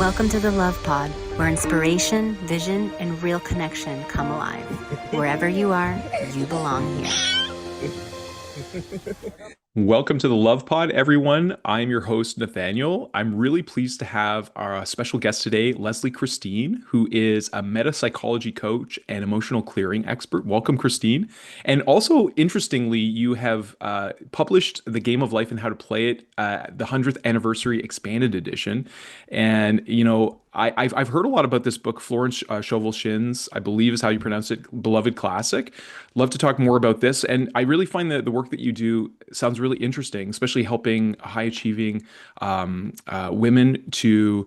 Welcome to the Love Pod, where inspiration, vision, and real connection come alive. Wherever you are, you belong here. Welcome to the Love Pod, everyone. I'm your host, Nathaniel. I'm really pleased to have our special guest today, Lesley Christine, who is a metapsychology coach and emotional clearing expert. Welcome, Christine. And also, interestingly, you have published The Game of Life and How to Play It, the 100th Anniversary Expanded Edition. And, I've heard a lot about this book, Florence Scovel Shinn's, I believe is how you pronounce it, beloved classic. Love to talk more about this. And I really find that the work that you do sounds really interesting, especially helping high achieving women to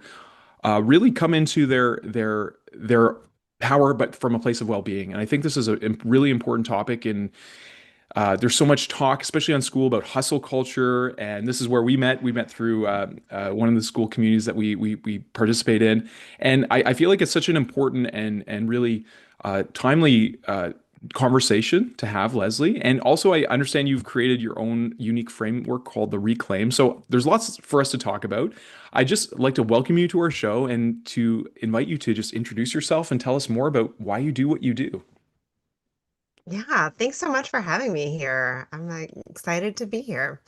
really come into their power, but from a place of well-being. And I think this is a really important topic. And there's so much talk, especially on school, about hustle culture, and this is where we met. We met through one of the school communities that we participate in, and I feel like it's such an important and really timely conversation to have, Lesley. And also, I understand you've created your own unique framework called the Reclaim. So there's lots for us to talk about. I just like to welcome you to our show and to invite you to just introduce yourself and tell us more about why you do what you do. Yeah, thanks so much for having me here. I'm excited to be here.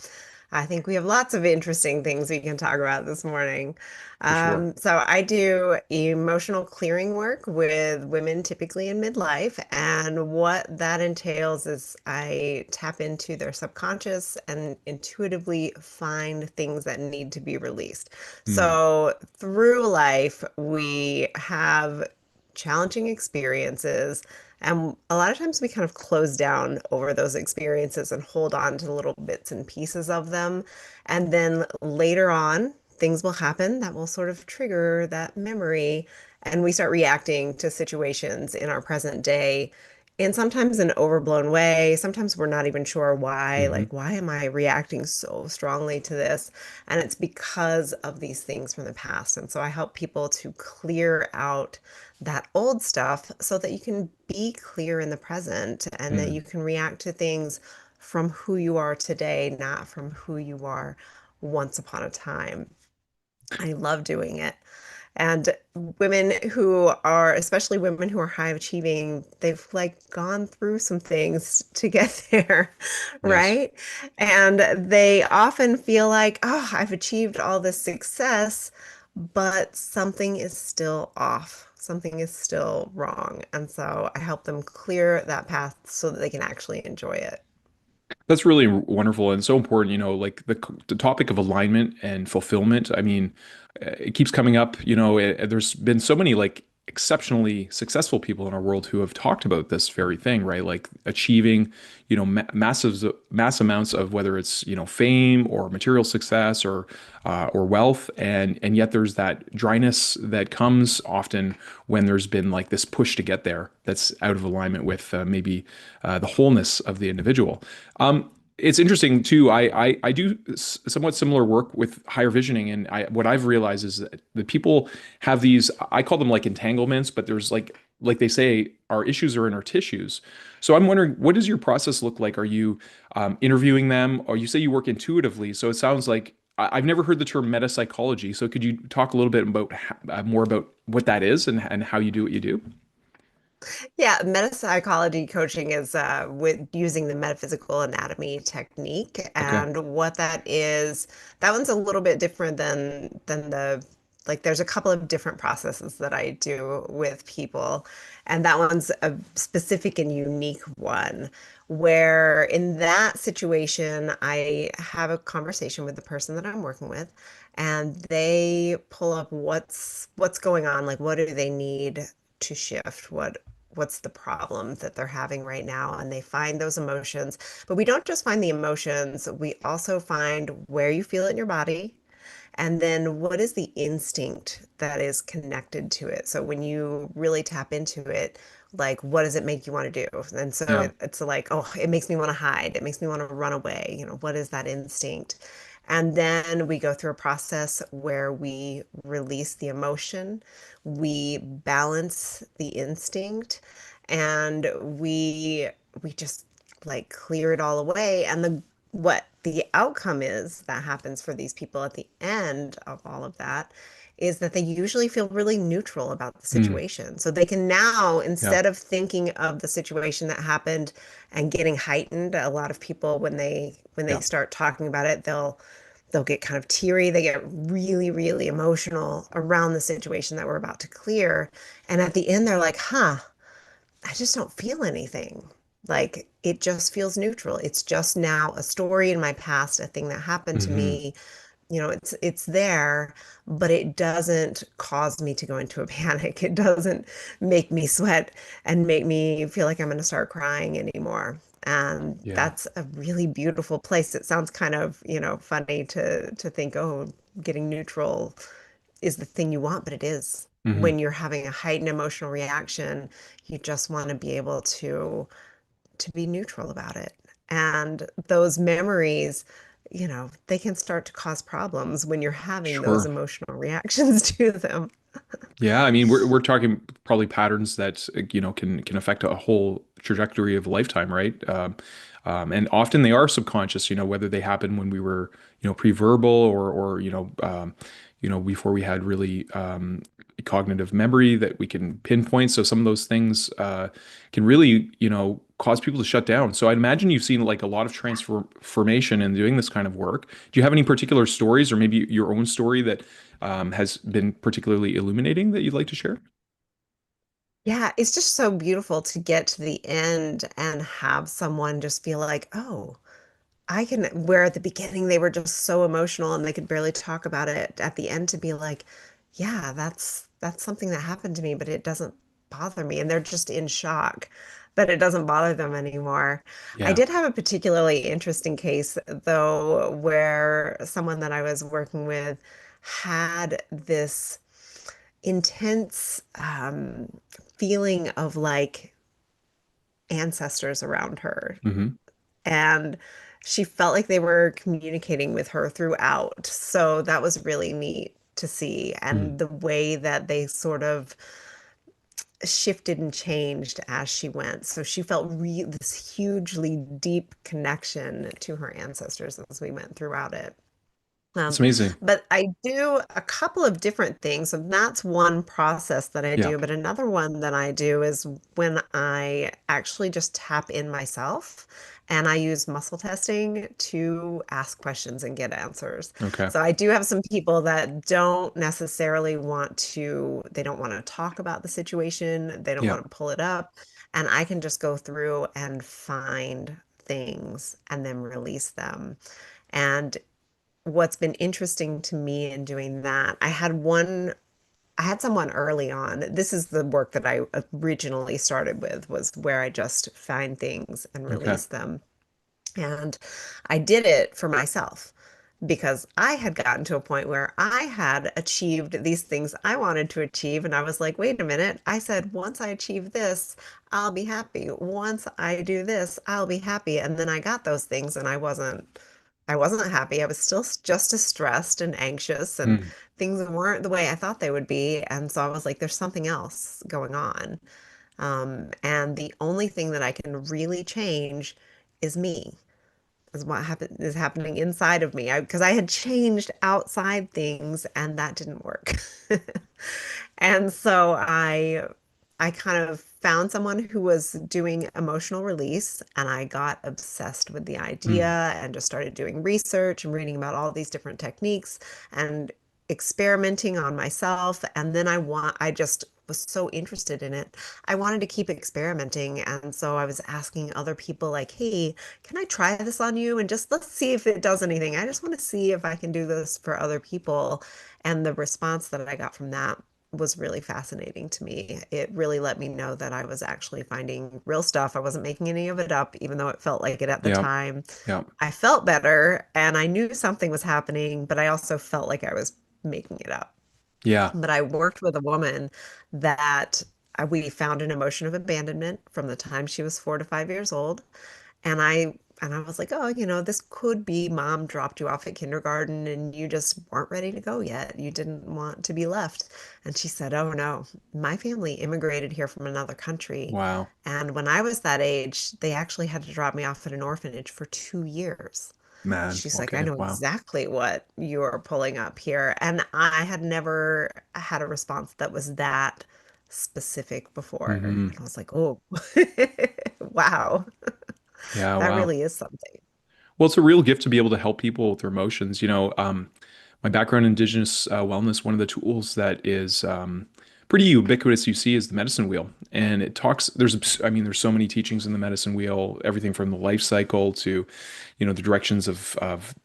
I think we have lots of interesting things we can talk about this morning. For sure. So I do emotional clearing work with women typically in midlife, and what that entails is I tap into their subconscious and intuitively find things that need to be released. Hmm. So through life, we have challenging experiences. And a lot of times we kind of close down over those experiences and hold on to little bits and pieces of them. And then later on, things will happen that will sort of trigger that memory. And we start reacting to situations in our present day in sometimes an overblown way. Sometimes we're not even sure why. Hmm. Like, why am I reacting so strongly to this? And it's because of these things from the past. And so I help people to clear out that old stuff so that you can be clear in the present and that Hmm. you can react to things from who you are today, not from who you are once upon a time. I love doing it. And women who are, especially women who are high achieving, they've like gone through some things to get there, Yes. right? And they often feel like, oh, I've achieved all this success, but something is still off. Something is still wrong. And so I help them clear that path so that they can actually enjoy it. That's really wonderful and so important, like the topic of alignment and fulfillment. I mean, it keeps coming up, there's been so many like exceptionally successful people in our world who have talked about this very thing, right? Like achieving, mass amounts of whether it's, fame or material success or wealth. And yet there's that dryness that comes often when there's been like this push to get there that's out of alignment with maybe the wholeness of the individual. It's interesting too. I do somewhat similar work with higher visioning, and what I've realized is that the people have these. I call them like entanglements, but there's like they say, our issues are in our tissues. So I'm wondering, what does your process look like? Are you interviewing them, or you say you work intuitively? So it sounds like I've never heard the term metapsychology. So could you talk a little bit about more about what that is and how you do what you do? Yeah, metapsychology coaching is with using the metaphysical anatomy technique, Okay. and what that is, that one's a little bit different than the like. There's a couple of different processes that I do with people, and that one's a specific and unique one. Where in that situation, I have a conversation with the person that I'm working with, and they pull up what's going on, like what do they need to shift, what's the problem that they're having right now, and they find those emotions. But we don't just find the emotions, we also find where you feel it in your body, and then what is the instinct that is connected to it. So when you really tap into it, like what does it make you want to do? And so Yeah. it's like, oh, it makes me want to hide, it makes me want to run away. What is that instinct? And then we go through a process where we release the emotion, we balance the instinct, and we just like clear it all away. And the what the outcome is that happens for these people at the end of all of that is that they usually feel really neutral about the Mm, situation. So they can now, yeah. instead of thinking of the situation that happened and getting heightened, a lot of people when they Yeah. start talking about it, they'll get kind of teary, they get really, really emotional around the situation that we're about to clear. And at the end, they're like, huh, I just don't feel anything. Like it just feels neutral. It's just now a story in my past, a thing that happened to Hmm. me. It's there, but it doesn't cause me to go into a panic. It doesn't make me sweat and make me feel like I'm going to start crying anymore. And Yeah. that's a really beautiful place. It sounds kind of, funny to think, oh, getting neutral is the thing you want, but it is. Hmm. When you're having a heightened emotional reaction, you just want to be able to be neutral about it. And those memories, they can start to cause problems when you're having those Sure. emotional reactions to them. Yeah, I mean, we're talking probably patterns that can affect a whole trajectory of a lifetime, right? And often they are subconscious. Whether they happen when we were pre-verbal or before we had really cognitive memory that we can pinpoint. So some of those things can really cause people to shut down. So I'd imagine you've seen like a lot of transformation in doing this kind of work. Do you have any particular stories or maybe your own story that has been particularly illuminating that you'd like to share? Yeah, it's just so beautiful to get to the end and have someone just feel like, oh, I can, where at the beginning they were just so emotional and they could barely talk about it, at the end to be like, yeah, that's something that happened to me, but it doesn't bother me. And they're just in shock, but it doesn't bother them anymore. I Yeah. did have a particularly interesting case, though, where someone that I was working with had this intense feeling of like ancestors around her, Hmm. and she felt like they were communicating with her throughout. So that was really neat to see. Mm. And the way that they sort of shifted and changed as she went. So she felt this hugely deep connection to her ancestors as we went throughout it. That's Um, amazing. but I do a couple of different things. So that's one process that I Yeah. do. But another one that I do is when I actually just tap in myself and I use muscle testing to ask questions and get answers. Okay. So I do have some people that don't necessarily they don't want to talk about the situation, they don't Yeah. want to pull it up. And I can just go through and find things and then release them. And what's been interesting to me in doing that, I had someone early on. This is the work that I originally started with, was where I just find things and Okay. release them. And I did it for myself because I had gotten to a point where I had achieved these things I wanted to achieve. And I was like, wait a minute. I said, once I achieve this, I'll be happy. Once I do this, I'll be happy. And then I got those things and I wasn't happy. I was still just as stressed and anxious, and Mm. things weren't the way I thought they would be. And so I was like, there's something else going on. And the only thing that I can really change is me, is what is happening inside of me. Because I had changed outside things and that didn't work. And so I kind of found someone who was doing emotional release, and I got obsessed with the idea Mm. and just started doing research and reading about all these different techniques and experimenting on myself. And then I just was so interested in it. I wanted to keep experimenting. And so I was asking other people, like, hey, can I try this on you? And just let's see if it does anything. I just want to see if I can do this for other people. And the response that I got from that was really fascinating to me. It really let me know that I was actually finding real stuff. I wasn't making any of it up, even though it felt like it at the Yeah. time. Yeah. I felt better and I knew something was happening, but I also felt like I was making it up. Yeah. But I worked with a woman that we found an emotion of abandonment from the time she was 4 to 5 years old. And I was like, oh, this could be mom dropped you off at kindergarten and you just weren't ready to go yet. You didn't want to be left. And she said, oh no, my family immigrated here from another country. Wow. And when I was that age, they actually had to drop me off at an orphanage for 2 years. Man, She's like, I okay, know wow. exactly what you're pulling up here. And I had never had a response that was that specific before. Hmm. And I was like, oh, wow, Yeah, that wow. really is something. Well, it's a real gift to be able to help people with their emotions. My background in Indigenous wellness, one of the tools that is pretty ubiquitous you see is the medicine wheel. And it talks, there's so many teachings in the medicine wheel, everything from the life cycle to, the directions of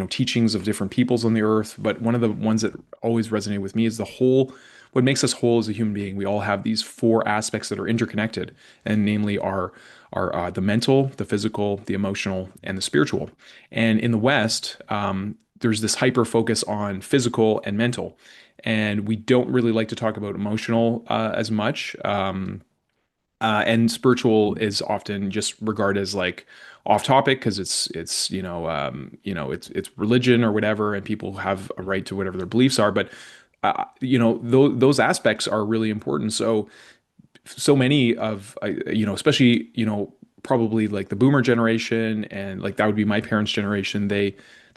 teachings of different peoples on the earth. But one of the ones that always resonate with me is what makes us whole as a human being. We all have these four aspects that are interconnected, and namely are the mental, the physical, the emotional, and the spiritual. And in the West, there's this hyper focus on physical and mental, and we don't really like to talk about emotional as much. And spiritual is often just regarded as like off topic because it's religion or whatever, and people have a right to whatever their beliefs are. But those aspects are really important. So many of especially probably like the boomer generation, and like that would be my parents' generation. There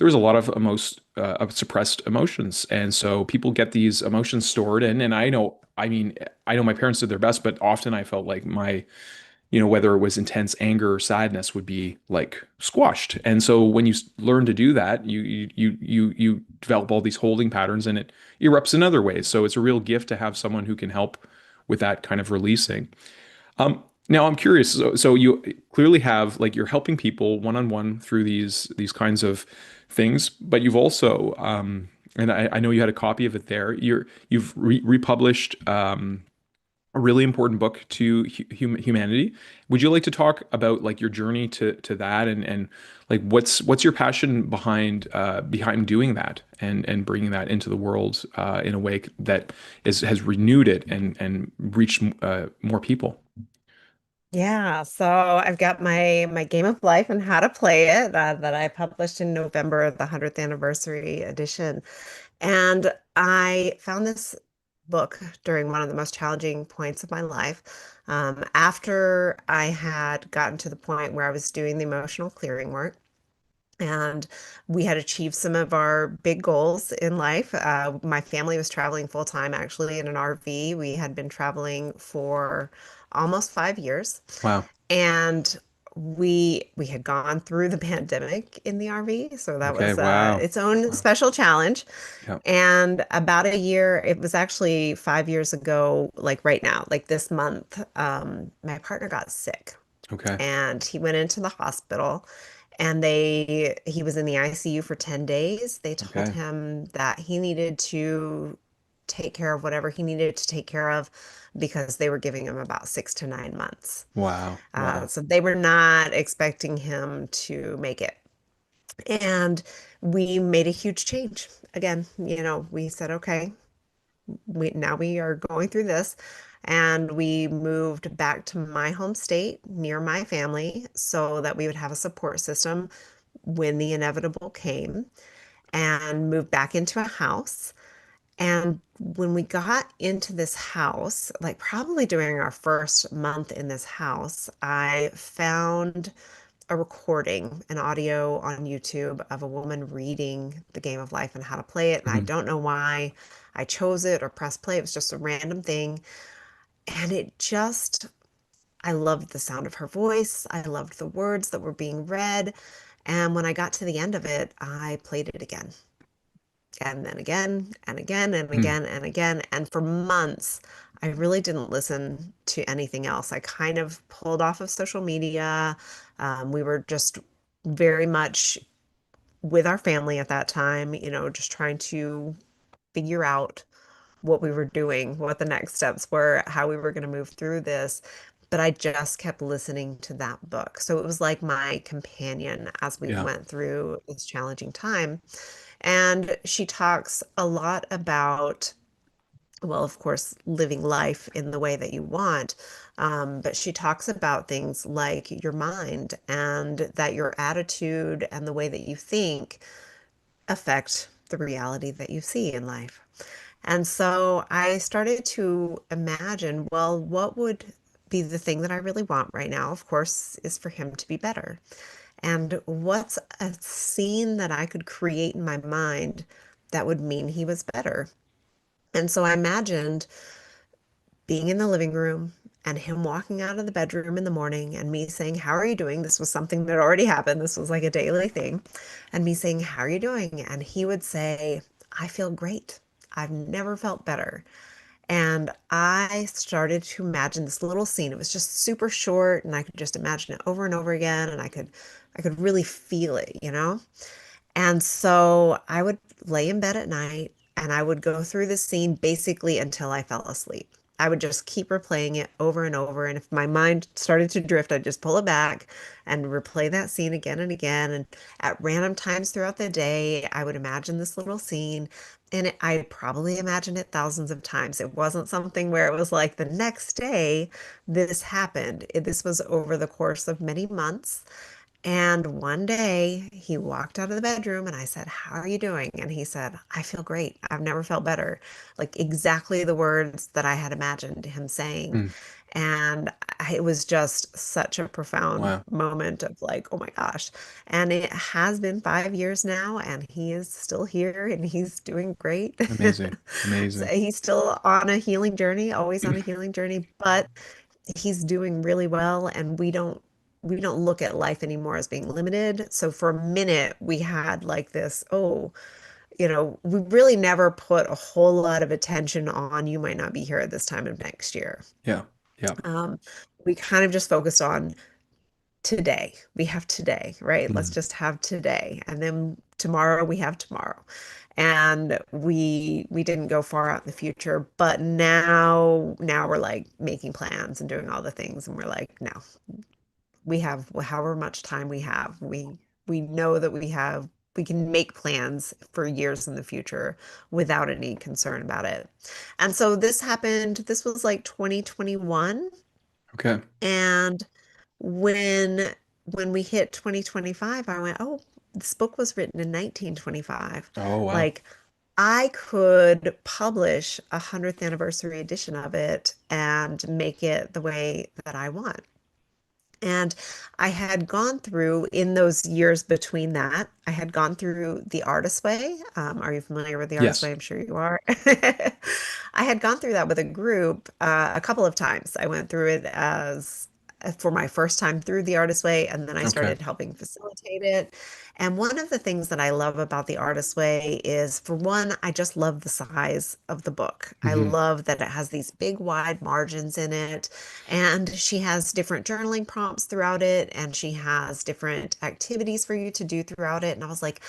was a lot of suppressed emotions, and so people get these emotions stored in. And I know my parents did their best, but often I felt like whether it was intense anger or sadness would be like squashed. And so when you learn to do that, you develop all these holding patterns, and it erupts in other ways. So it's a real gift to have someone who can help with that kind of releasing. Now I'm curious. So you clearly have like you're helping people one on one through these kinds of things, but you've also and I know you had a copy of it there. You've republished a really important book to humanity. Would you like to talk about like your journey to that, and like what's your passion behind doing that and bringing that into the world in a way that has renewed it and reached more people? Yeah, so I've got my Game of Life and How to Play It that I published in November, the 100th anniversary edition. And I found this book during one of the most challenging points of my life. After I had gotten to the point where I was doing the emotional clearing work, and we had achieved some of our big goals in life. My family was traveling full time, actually, in an RV. We had been traveling for almost 5 years, Wow. and we had gone through the pandemic in the RV, so that Okay. was Wow. its own Wow. special challenge. Yeah. And about a year, it was actually 5 years ago, like right now, like this month, my partner got sick Okay. and he went into the hospital, and he was in the ICU for 10 days. They told Okay. him that he needed to take care of whatever he needed to take care of because they were giving him about 6 to 9 months. Wow. Wow. So they were not expecting him to make it. And we made a huge change. Again, we said, okay, we are going through this. And we moved back to my home state near my family so that we would have a support system when the inevitable came, and moved back into a house. And when we got into this house, like probably during our first month in this house, I found a recording, an audio on YouTube of a woman reading The Game of Life and How to Play It. And I Mhm. don't know why I chose it or pressed play. It was just a random thing. And I loved the sound of her voice. I loved the words that were being read. And when I got to the end of it, I played it again and then again and again and Mm. again and again. And for months, I really didn't listen to anything else. I kind of pulled off of social media. We were just very much with our family at that time, just trying to figure out what we were doing, what the next steps were, how we were going to move through this. But I just kept listening to that book. So it was like my companion as we Yeah. went through this challenging time. And she talks a lot about, well, of course, living life in the way that you want. But she talks about things like your mind, and that your attitude and the way that you think affect the reality that you see in life. And so I started to imagine, well, what would be the thing that I really want right now, of course, is for him to be better. And what's a scene that I could create in my mind that would mean he was better? And so I imagined being in the living room and him walking out of the bedroom in the morning and me saying, "How are you doing?" This was something that already happened. This was like a daily thing. And me saying, "How are you doing?" And he would say, "I feel great. I've never felt better." And I started to imagine this little scene. It was just super short and I could just imagine it over and over again and I could really feel it, you know? And so I would lay in bed at night and I would go through the scene basically until I fell asleep. I would just keep replaying it over and over. And if my mind started to drift, I'd just pull it back and replay that scene again and again. And at random times throughout the day, I would imagine this little scene. And I probably imagined it thousands of times. It wasn't something where it was like the next day this happened. This was over the course of many months. And one day he walked out of the bedroom and I said, "How are you doing?" And he said, "I feel great. I've never felt better." Like exactly the words that I had imagined him saying. Mm. And it was just such a profound Wow. moment of like, oh my gosh. And it has been 5 years now, and he is still here and he's doing great. Amazing. So Amazing. he's still on a healing journey, always on a healing journey, but he's doing really well and we don't look at life anymore as being limited. So for a minute we had like this, oh, we really never put a whole lot of attention on you might not be here at this time of next year. Yeah. Yeah. Um, we kind of just focused on today. We have today, right? Let's Mm. just have today. And then tomorrow we have tomorrow. And we didn't go far out in the future, but now we're like making plans and doing all the things and we're like, no, we have however much time we have. We know that we can make plans for years in the future without any concern about it. And so this happened, this was like 2021. Okay. And when when we hit 2025, I went, "Oh, this book was written in 1925. Oh, wow. Like I could publish a 100th anniversary edition of it and make it the way that I want." And I had gone through in those years between that, I had gone through The Artist's Way. Are you familiar with The Artist's Yes. Way? I'm sure you are. I had gone through that with a group a couple of times. I went through it as for my first time through The Artist's Way, and then I Okay. started helping facilitate it. And one of the things that I love about The Artist's Way is, for one, I just love the size of the book. I Hmm. love that it has these big, wide margins in it. And she has different journaling prompts throughout it, and she has different activities for you to do throughout it. And I was like,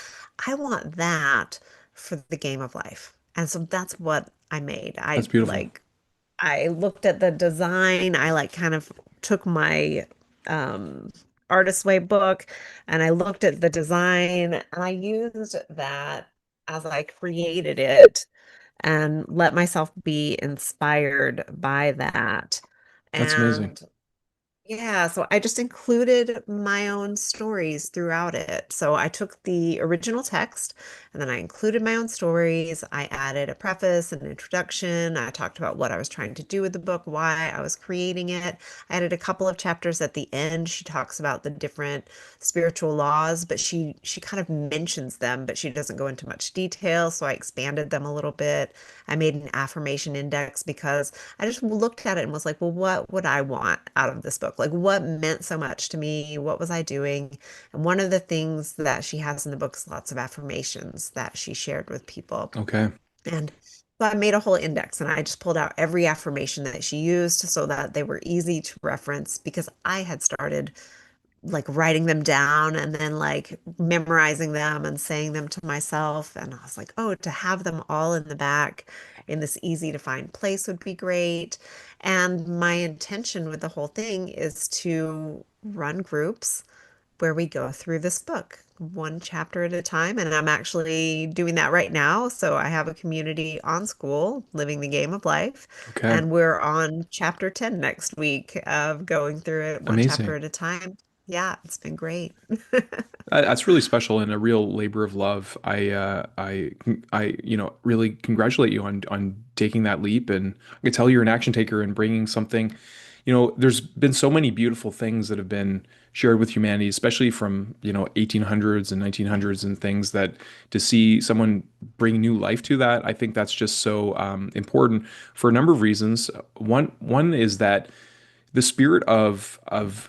I want that for the game of life. And so that's what I made. That's beautiful. I looked at the design. I like kind of took my um Artist Way book and I looked at the design and I used that as I created it and let myself be inspired by that. That's amazing. And yeah, so I just included my own stories throughout it. So I took the original text and then I included my own stories. I added a preface, an introduction. I talked about what I was trying to do with the book, why I was creating it. I added a couple of chapters at the end. She talks about the different spiritual laws, but she kind of mentions them, but she doesn't go into much detail. So I expanded them a little bit. I made an affirmation index because I just looked at it and was like, well, what would I want out of this book? Like, what meant so much to me? What was I doing? And one of the things that she has in the book is lots of affirmations that she shared with people. Okay. And so I made a whole index and I just pulled out every affirmation that she used so that they were easy to reference because I had started like writing them down and then like memorizing them and saying them to myself. And I was like, oh, to have them all in the back in this easy to find place would be great. And my intention with the whole thing is to run groups where we go through this book one chapter at a time. And I'm actually doing that right now. So I have a community on school, living the game of life. Okay. And we're on chapter 10 next week of going through it one chapter Amazing. at a time. Yeah, it's been great. That's really special and a real labor of love. Really congratulate you on taking that leap, and I can tell you're an action taker and bringing something, there's been so many beautiful things that have been shared with humanity, especially from, 1800s and 1900s and things that to see someone bring new life to that, I think that's just so important for a number of reasons. One is that the spirit of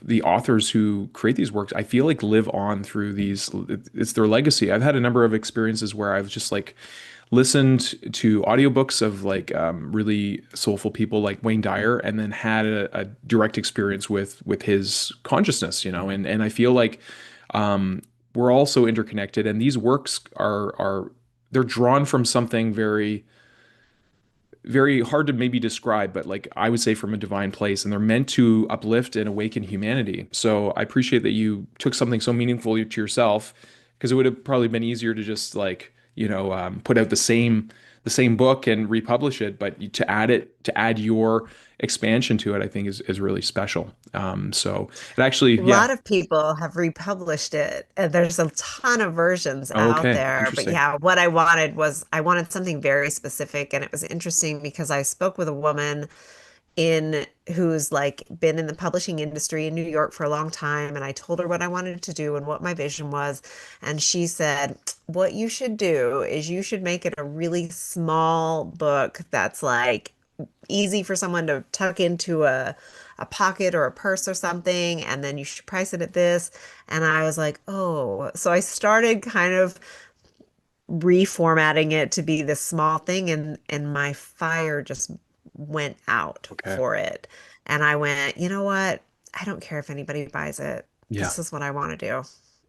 the authors who create these works, I feel like live on through these. It's their legacy. I've had a number of experiences where I've just like listened to audiobooks of like really soulful people like Wayne Dyer, and then had a direct experience with his consciousness, and I feel like we're all so interconnected, and these works are they're drawn from something very hard to maybe describe, but like I would say from a divine place, and they're meant to uplift and awaken humanity. So I appreciate that you took something so meaningful to yourself, because it would have probably been easier to just like, put out the same book and republish it, but to add your expansion to it, I think is really special. So it actually, A yeah. lot of people have republished it, and there's a ton of versions out Okay, there. But interesting. yeah, what I wanted was I wanted something very specific, and it was interesting because I spoke with a woman in who's like been in the publishing industry in New York for a long time, and I told her what I wanted to do and what my vision was, and she said, "What you should do is you should make it a really small book that's like easy for someone to tuck into a pocket or a purse or something, and then you should price it at this." And I was like, oh, so I started kind of reformatting it to be this small thing, and my fire just went out Okay. for it. And I went, you know what? I don't care if anybody buys it. Yeah. This is what I want to do.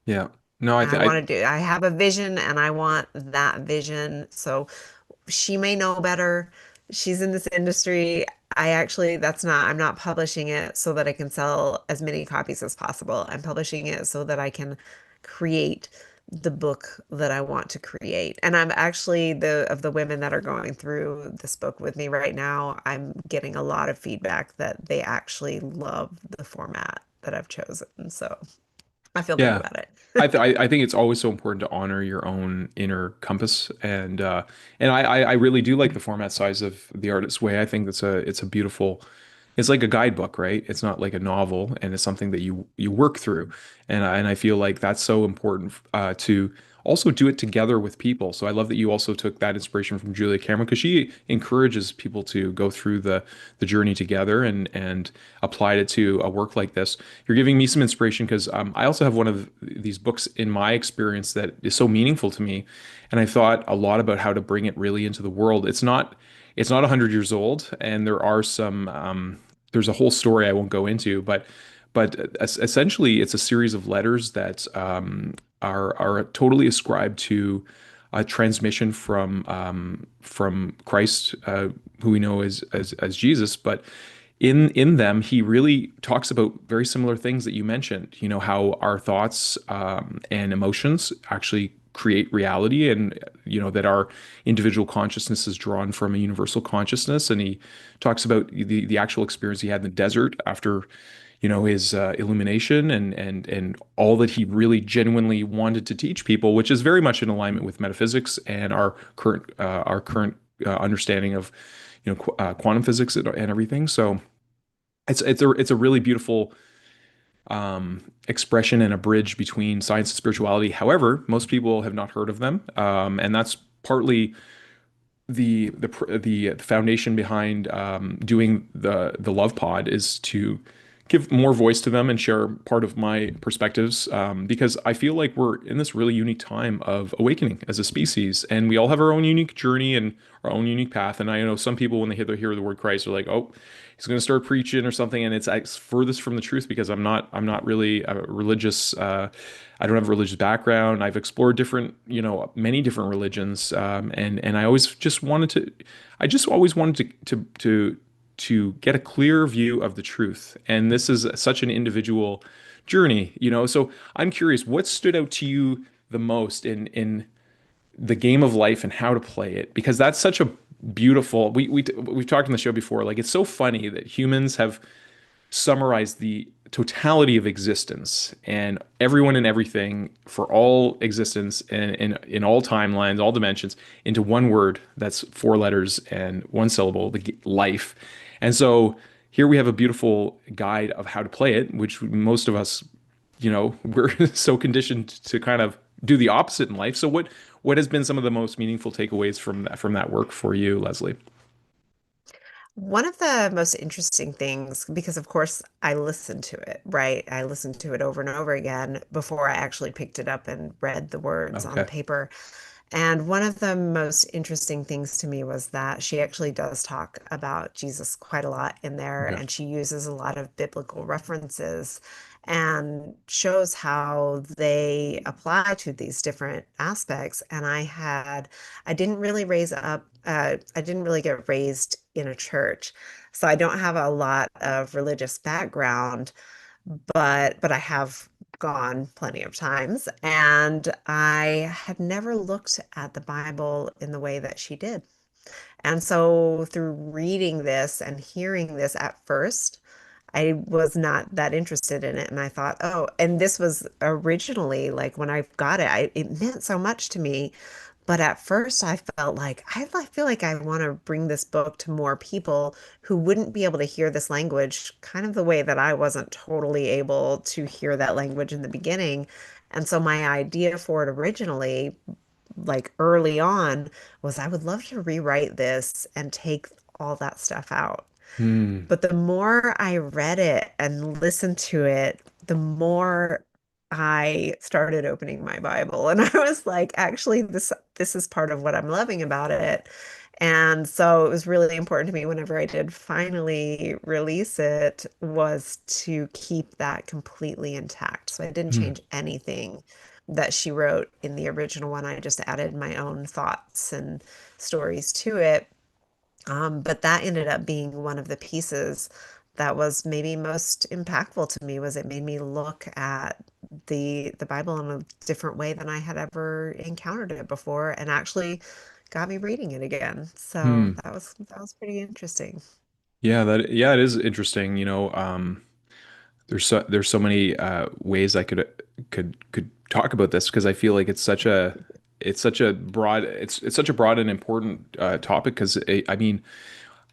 Yeah. No, I want to do. I have a vision and I want that vision. So she may know better. She's in this industry. I actually, I'm not publishing it so that I can sell as many copies as possible. I'm publishing it so that I can create the book that I want to create. And I'm actually of the women that are going through this book with me right now, I'm getting a lot of feedback that they actually love the format that I've chosen. So I feel good yeah. about it. I think it's always so important to honor your own inner compass, and I really do like the format size of The Artist's Way. I think it's a beautiful, it's like a guidebook, right? It's not like a novel, and it's something that you work through, and I feel like that's so important to also do it together with people. So I love that you also took that inspiration from Julia Cameron, because she encourages people to go through the journey together and applied it to a work like this. You're giving me some inspiration, because I also have one of these books in my experience that is so meaningful to me, and I've thought a lot about how to bring it really into the world. It's not 100 years old, and there's a whole story I won't go into, but essentially it's a series of letters that are totally ascribed to a transmission from Christ, who we know as Jesus. But in them, he really talks about very similar things that you mentioned. You know, how our thoughts and emotions actually create reality, and that our individual consciousness is drawn from a universal consciousness. And he talks about the actual experience he had in the desert after his illumination, and all that he really genuinely wanted to teach people, which is very much in alignment with metaphysics and our current understanding of quantum physics and everything. So it's a really beautiful expression and a bridge between science and spirituality. However, most people have not heard of them, and that's partly the foundation behind doing the Love Pod, is to give more voice to them and share part of my perspectives, because I feel like we're in this really unique time of awakening as a species, and we all have our own unique journey and our own unique path. And I know some people, when they hear the word Christ, are like, oh, he's going to start preaching or something, and it's furthest from the truth, because I'm not really a religious. I don't have a religious background. I've explored many different religions, and I just always wanted to get a clear view of the truth. And this is such an individual journey. So I'm curious, what stood out to you the most in the game of life and how to play it? Because that's such a beautiful. We've talked on the show before. Like, it's so funny that humans have summarized the totality of existence and everyone and everything for all existence and in all timelines, all dimensions, into one word that's four letters and one syllable, life. And so here we have a beautiful guide of how to play it, which most of us, we're so conditioned to kind of do the opposite in life. So what has been some of the most meaningful takeaways from that work for you, Lesley? One of the most interesting things, because of course I listened to it, right? I listened to it over and over again before I actually picked it up and read the words on the Okay. paper. And one of the most interesting things to me was that she actually does talk about Jesus quite a lot in there, Okay. and she uses a lot of biblical references and shows how they apply to these different aspects. And I didn't really I didn't really get raised in a church, so I don't have a lot of religious background, but I have gone plenty of times, and I had never looked at the Bible in the way that she did. And so through reading this and hearing this at first, I was not that interested in it. And I thought, oh, and this was originally like when I got it, it meant so much to me. But at first, I felt like I feel like I want to bring this book to more people who wouldn't be able to hear this language kind of the way that I wasn't totally able to hear that language in the beginning. And so my idea for it originally, like early on, was I would love to rewrite this and take all that stuff out. Hmm. But the more I read it and listened to it, the more I started opening my Bible. And I was like, actually, this is part of what I'm loving about it. And so it was really important to me whenever I did finally release it was to keep that completely intact. So I didn't Hmm. change anything that she wrote in the original one. I just added my own thoughts and stories to it. But that ended up being one of the pieces that was maybe most impactful to me was it made me look at the Bible in a different way than I had ever encountered it before and actually got me reading it again. So Hmm. that was pretty interesting. Yeah, it is interesting. There's so many ways I could talk about this because I feel like it's such a broad it's such a broad and important topic because I mean,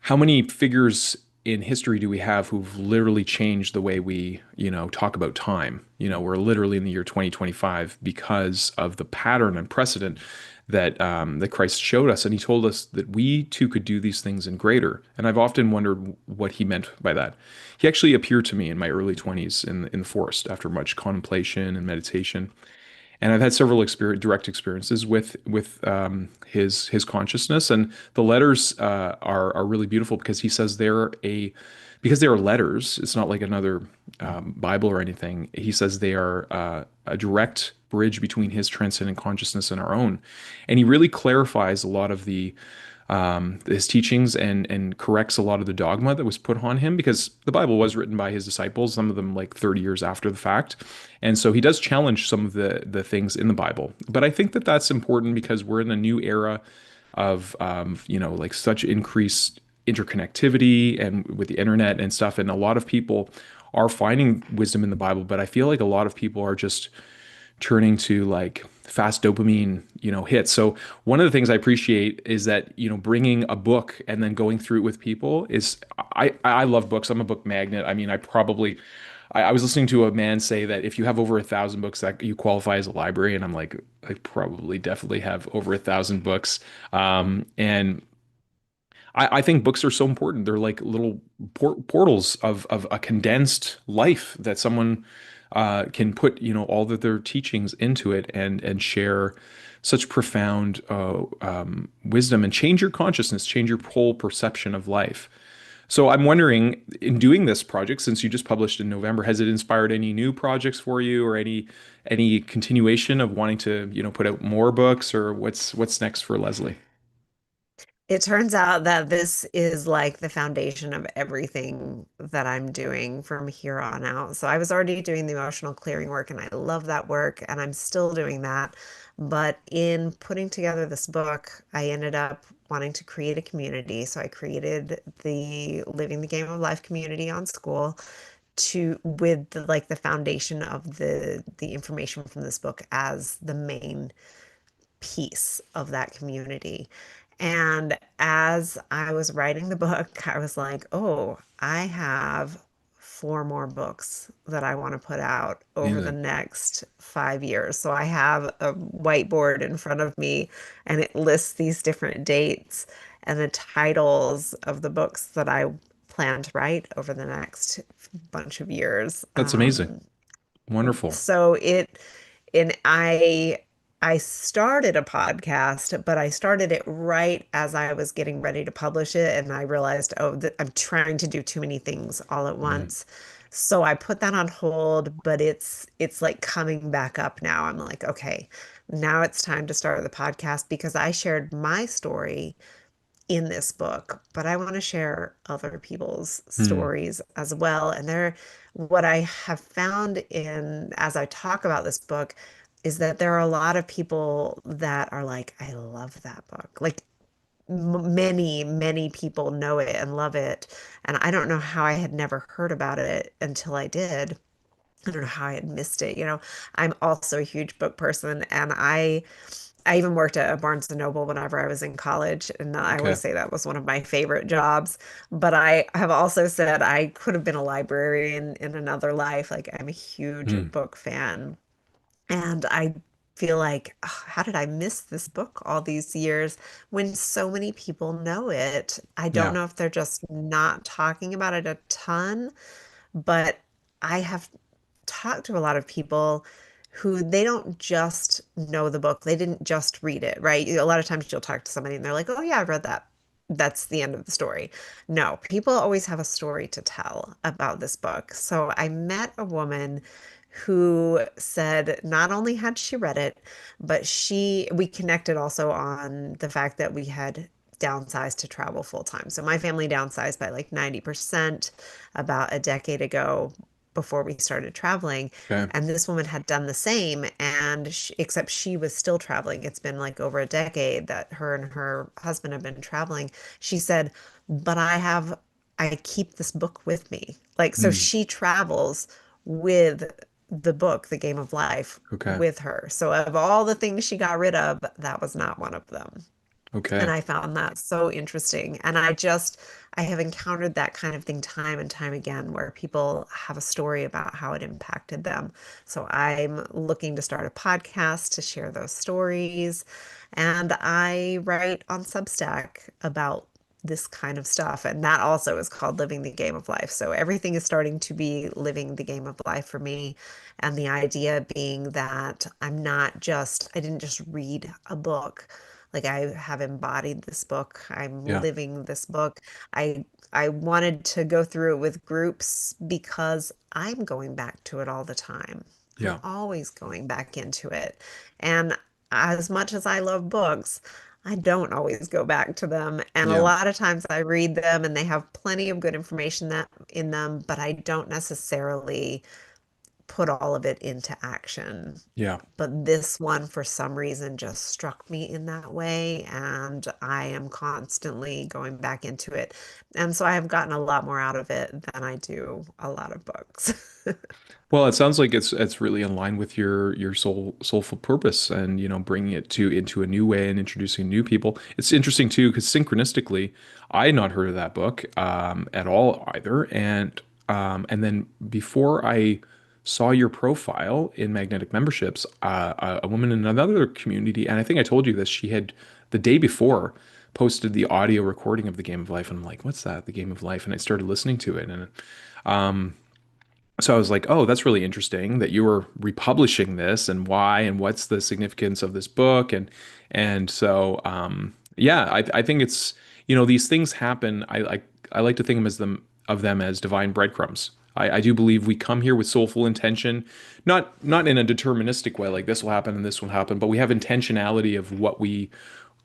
how many figures in history do we have who've literally changed the way we, talk about time? We're literally in the year 2025 because of the pattern and precedent that Christ showed us, and He told us that we too could do these things in greater. And I've often wondered what He meant by that. He actually appeared to me in my early 20s in the forest after much contemplation and meditation, and I've had several direct experiences with his consciousness, and the letters are really beautiful because he says because they are letters. It's not like another Bible or anything. He says they are a direct bridge between his transcendent consciousness and our own, and he really clarifies a lot of the his teachings and corrects a lot of the dogma that was put on him because the Bible was written by his disciples, some of them like 30 years after the fact. And so he does challenge some of the things in the Bible. But I think that that's important because we're in a new era of like such increased interconnectivity and with the internet and stuff, and a lot of people are finding wisdom in the Bible, but I feel like a lot of people are just turning to like fast dopamine, hits. So one of the things I appreciate is that, bringing a book and then going through it with people is I love books. I'm a book magnet. I mean, I was listening to a man say that if you have over 1,000 books that you qualify as a library. And I'm like, I probably definitely have over 1,000 books. And I think books are so important. They're like little portals of a condensed life that someone can put, all of their teachings into it and share such profound wisdom and change your consciousness, change your whole perception of life. So I'm wondering, in doing this project, since you just published in November, has it inspired any new projects for you, or any continuation of wanting to, put out more books, or what's next for Lesley? It turns out that this is like the foundation of everything that I'm doing from here on out. So I was already doing the emotional clearing work and I love that work and I'm still doing that. But in putting together this book, I ended up wanting to create a community. So I created the Living the Game of Life community on school to with like the foundation of the information from this book as the main piece of that community. And as I was writing the book, I was like, oh, I have four more books that I want to put out over the Amazing. next 5 years. So I have a whiteboard in front of me and it lists these different dates and the titles of the books that I plan to write over the next bunch of years. That's amazing. Wonderful. So it and I started a podcast, but I started it right as I was getting ready to publish it, and I realized, oh, I'm trying to do too many things all at Mm, once. So I put that on hold, but it's like coming back up now. I'm like, okay, now it's time to start the podcast because I shared my story in this book, but I want to share other people's mm, stories as well. And what I have found in as I talk about this book is that there are a lot of people that are like, I love that book. Like many people know it and love it. And I don't know how I had never heard about it until I did. I don't know how I had missed it. I'm also a huge book person, and I even worked at a Barnes and Noble whenever I was in college, and I okay. always say that was one of my favorite jobs. But I have also said I could have been a librarian in another life. Like I'm a huge Mm, book fan, and I feel like, "Ugh, how did I miss this book all these years when so many people know it? I don't yeah. know if they're just not talking about it a ton, but I have talked to a lot of people who they don't just know the book. They didn't just read it, right? A lot of times you'll talk to somebody and they're like, "Oh yeah, I read that." That's the end of the story. No, people always have a story to tell about this book. So I met a woman who said not only had she read it, but we connected also on the fact that we had downsized to travel full time. So my family downsized by like 90% about a decade ago before we started traveling. Okay. And this woman had done the same, and except she was still traveling. It's been like over a decade that her and her husband have been traveling. She said, but I keep this book with me. Like, so Mm, she travels with the book, The Game of Life, okay. with her. So, of all the things she got rid of, that was not one of them. And Okay. I found that so interesting. And I have encountered that kind of thing time and time again where people have a story about how it impacted them. So I'm looking to start a podcast to share those stories. And I write on Substack about this kind of stuff. And that also is called Living the Game of Life. So everything is starting to be living the game of life for me. And the idea being that I didn't just read a book. Like I have embodied this book. I'm Yeah. living this book. I wanted to go through it with groups because I'm going back to it all the time. I'm Yeah. always going back into it. And as much as I love books, I don't always go back to them. And a Yeah. lot of times I read them and they have plenty of good information that in them, but I don't necessarily put all of it into action. Yeah. But this one, for some reason, just struck me in that way, and I am constantly going back into it. And so I have gotten a lot more out of it than I do a lot of books. Well, it sounds like it's really in line with your soulful purpose, and bringing it to into a new way and introducing new people. It's interesting too because synchronistically, I had not heard of that book at all either, and then before I saw your profile in Magnetic Memberships, a woman in another community, and I think I told you this, she had the day before posted the audio recording of the Game of Life, and I'm like, what's that? The Game of Life, and I started listening to it, and so I was like, oh, that's really interesting that you were republishing this and why and what's the significance of this book and so yeah, I think it's these things happen. I like to think of them as divine breadcrumbs. I do believe we come here with soulful intention, not in a deterministic way like this will happen and this will happen, but we have intentionality of what we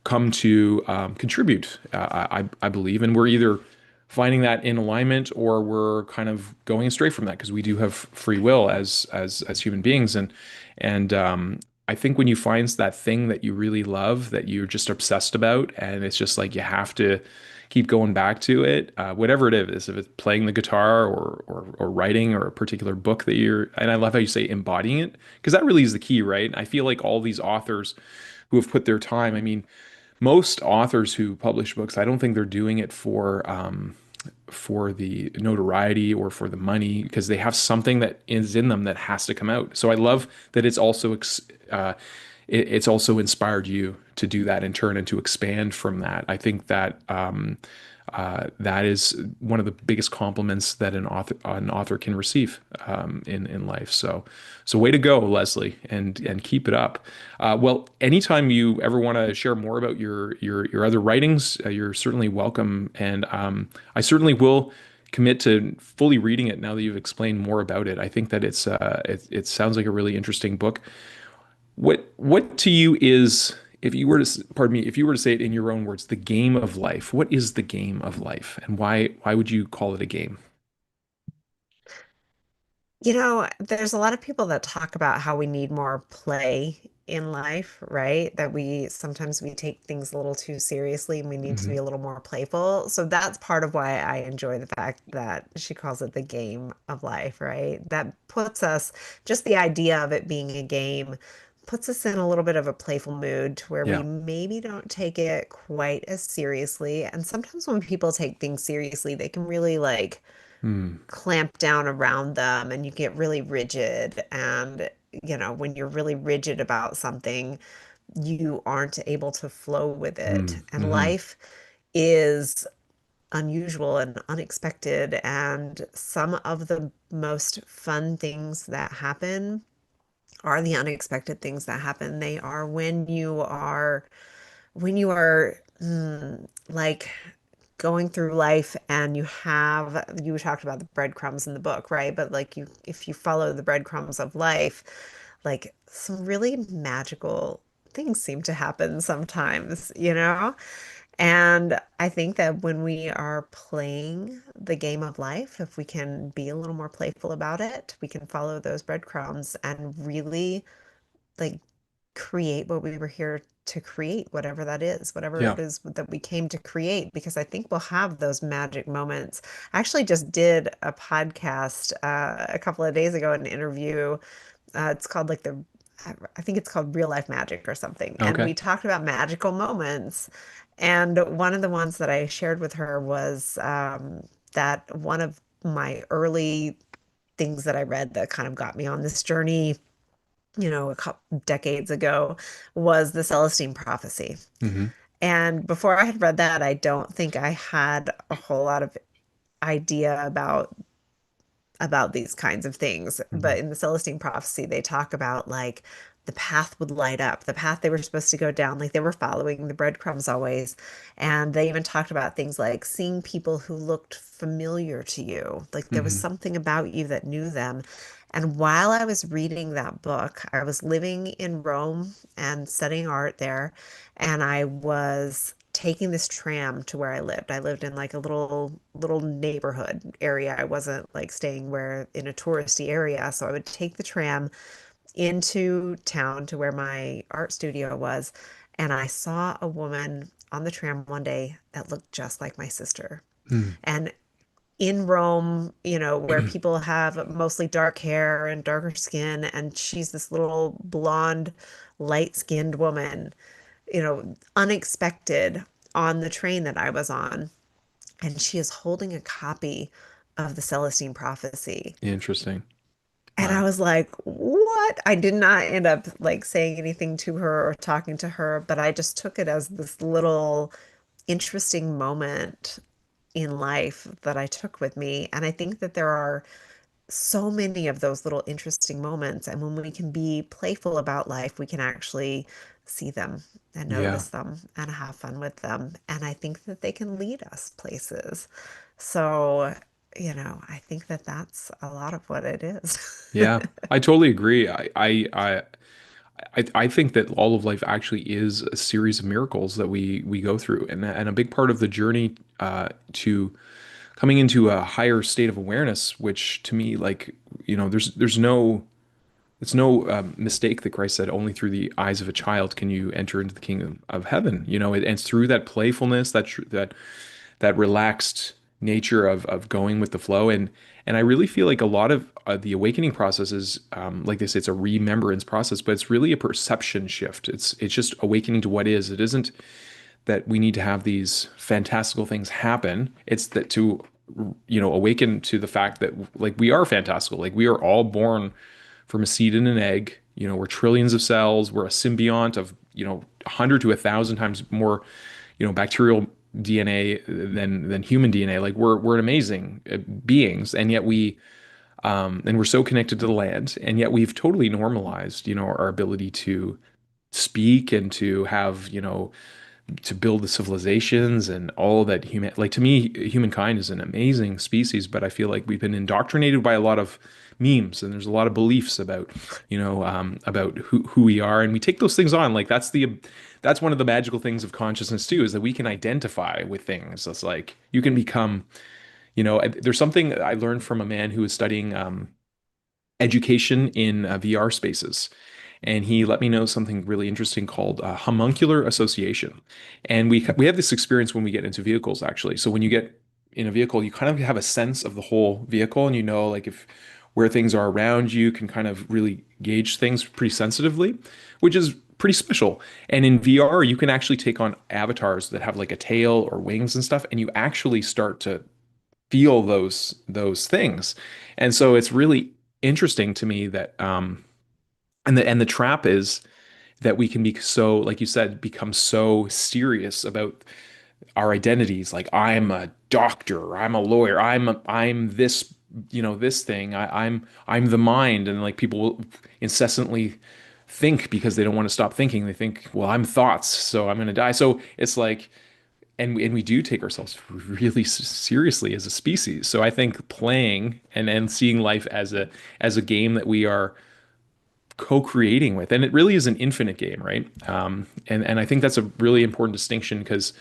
come to contribute. I believe, and we're either finding that in alignment or we're kind of going astray from that because we do have free will as human beings, and I think when you find that thing that you really love that you're just obsessed about, and it's just like you have to keep going back to it, whatever it is, if it's playing the guitar or writing or a particular book that you're, and I love how you say embodying it because that really is the key, right? I feel like all these authors who have put their time, I mean, most authors who publish books, I don't think they're doing it for the notoriety or for the money, because they have something that is in them that has to come out. So I love that it's also inspired you to do that in turn and to expand from that. I think that that is one of the biggest compliments that an author can receive in life. So way to go, Lesley, and keep it up. Well, anytime you ever want to share more about your other writings, you're certainly welcome, and I certainly will commit to fully reading it now that you've explained more about it. I think that it sounds like a really interesting book. What to you is, if you were to, pardon me, if you were to say it in your own words, the game of life? What is the game of life, and why would you call it a game? There's a lot of people that talk about how we need more play in life, right? That we take things a little too seriously and we need to be Hmm. a little more playful. So that's part of why I enjoy the fact that she calls it the game of life, right? That puts us, just the idea of it being a game puts us in a little bit of a playful mood to where we Yeah. maybe don't take it quite as seriously. And sometimes when people take things seriously, they can really Hmm. clamp down around them and you get really rigid. And, when you're really rigid about something, you aren't able to flow with it. Hmm. And Hmm. life is unusual and unexpected. And some of the most fun things that happen are the unexpected things that happen. They are when you are like going through life and you talked about the breadcrumbs in the book, right? But like if you follow the breadcrumbs of life, like some really magical things seem to happen sometimes. And I think that when we are playing the game of life, if we can be a little more playful about it, we can follow those breadcrumbs and really like create what we were here to create, whatever Yeah. it is that we came to create, because I think we'll have those magic moments. I actually just did a podcast a couple of days ago, an interview. It's called I think it's called Real Life Magic or something. And Okay. we talked about magical moments. And one of the ones that I shared with her was that one of my early things that I read that kind of got me on this journey a couple decades ago was the Celestine prophecy. Hmm. And before I had read that, I don't think I had a whole lot of idea about these kinds of things. Hmm. But in the Celestine prophecy, they talk about like the path would light up, the path they were supposed to go down, like they were following the breadcrumbs always. And they even talked about things like seeing people who looked familiar to you, like there was Hmm. something about you that knew them. And while I was reading that book, I was living in Rome and studying art there, and I was taking this tram to where I lived. I lived in like a little neighborhood area. I wasn't like staying where in a touristy area. So I would take the tram into town to where my art studio was. And I saw a woman on the tram one day that looked just like my sister. And in Rome, where people have mostly dark hair and darker skin, and she's this little blonde, light-skinned woman, unexpected on the train that I was on. And she is holding a copy of the Celestine prophecy. Interesting. And I Wow. was like, what? I did not end up like saying anything to her or talking to her, but I just took it as this little interesting moment in life that I took with me. And I think that there are so many of those little interesting moments. And when we can be playful about life, we can actually see them and Yeah. notice them and have fun with them. And I think that they can lead us places. So, I think that that's a lot of what it is. Yeah. I totally agree. I think that all of life actually is a series of miracles that we go through, and a big part of the journey to coming into a higher state of awareness, which to me, like, there's no it's no mistake that Christ said, only through the eyes of a child can you enter into the kingdom of heaven. And it's through that playfulness, that relaxed nature of going with the flow. And I really feel like a lot of the awakening process is, like they say, it's a remembrance process, but it's really a perception shift. It's just awakening to what is. It isn't that we need to have these fantastical things happen. It's that to, awaken to the fact that like we are fantastical. Like we are all born from a seed and an egg. We're trillions of cells. We're a symbiont of, 100 to 1,000 times more, bacterial DNA than human DNA. Like we're an amazing beings, and yet and we're so connected to the land, and yet we've totally normalized, our ability to speak and to have, to build the civilizations and all that like to me, humankind is an amazing species, but I feel like we've been indoctrinated by a lot of memes and there's a lot of beliefs about, about who we are. And we take those things on. Like that's one of the magical things of consciousness too, is that we can identify with things. It's like you can become, there's something I learned from a man who was studying, education in VR spaces. And he let me know something really interesting called homuncular association. And we have this experience when we get into vehicles, actually. So when you get in a vehicle, you kind of have a sense of the whole vehicle, and like if where things are around you, can kind of really gauge things pretty sensitively, which is pretty special. And in VR, you can actually take on avatars that have like a tail or wings and stuff, and you actually start to feel those things. And so it's really interesting to me that and the trap is that we can be so, like you said, become so serious about our identities. Like I'm a doctor, I'm a lawyer, I'm this, this thing. I'm the mind, and like people will incessantly think because they don't want to stop thinking. They think, well, I'm thoughts, so I'm going to die. So it's like, and we do take ourselves really seriously as a species. So I think playing and seeing life as a game that we are co-creating with, and it really is an infinite game, right? And I think that's a really important distinction, because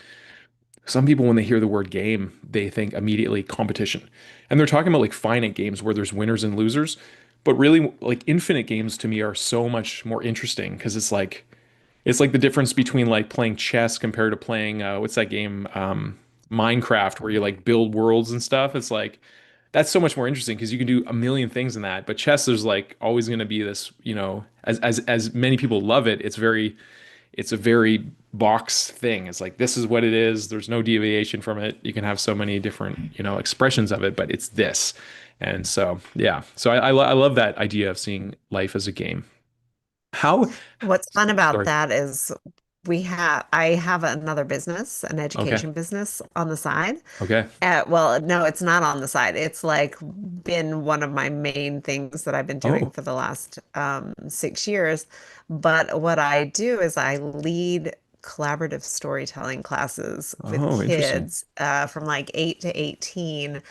some people, when they hear the word game, they think immediately competition, and they're talking about like finite games where there's winners and losers. But really, like infinite games to me are so much more interesting, because it's like the difference between like playing chess compared to playing what's that game, Minecraft, where you like build worlds and stuff. It's like that's so much more interesting because you can do a million things in that. But chess, there's like always going to be this, as many people love it, it's a very box thing. It's like this is what it is. There's no deviation from it. You can have so many different, expressions of it, but it's this. And so, yeah. So I love that idea of seeing life as a game. How? What's fun about Sorry. that is I have another business, an Okay. education business on the side. Okay. Well, no, it's not on the side. It's like been one of my main things that I've been doing Oh. for the last 6 years. But what I do is I lead collaborative storytelling classes with Oh, interesting. kids from like 8 to 18.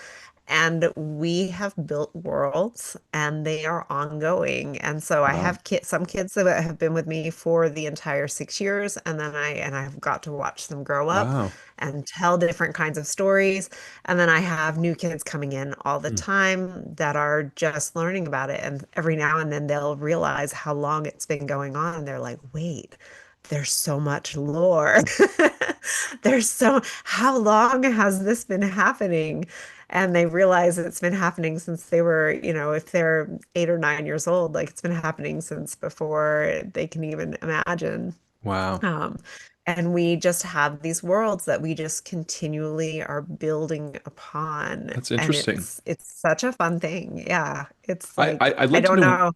And we have built worlds and they are ongoing. And so I Wow. have some kids that have been with me for the entire 6 years, and then I've got to watch them grow up Wow. and tell different kinds of stories. And then I have new kids coming in all the Hmm. time that are just learning about it. And every now and then they'll realize how long it's been going on. And they're like, wait, there's so much lore. How long has this been happening? And they realize that it's been happening since they were, if they're 8 or 9 years old, like it's been happening since before they can even imagine. Wow. Um, and we just have these worlds that we just continually are building upon. That's And interesting. it's such a fun thing. Yeah. It's like, I'd I like to don't know. know.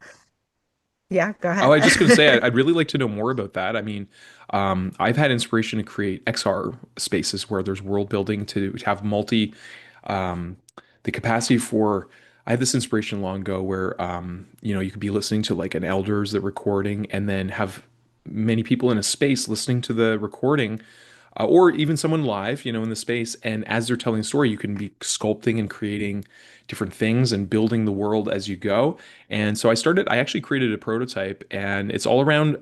Yeah, go Oh, I ahead. was just going to say, I'd really like to know more about that. I mean, I've had inspiration to create XR spaces where there's world building to have um, the capacity for. I had this inspiration long ago where, you could be listening to like an elders that recording, and then have many people in a space listening to the recording, or even someone live, in the space. And as they're telling a story, you can be sculpting and creating different things and building the world as you go. And so I actually created a prototype, and it's all around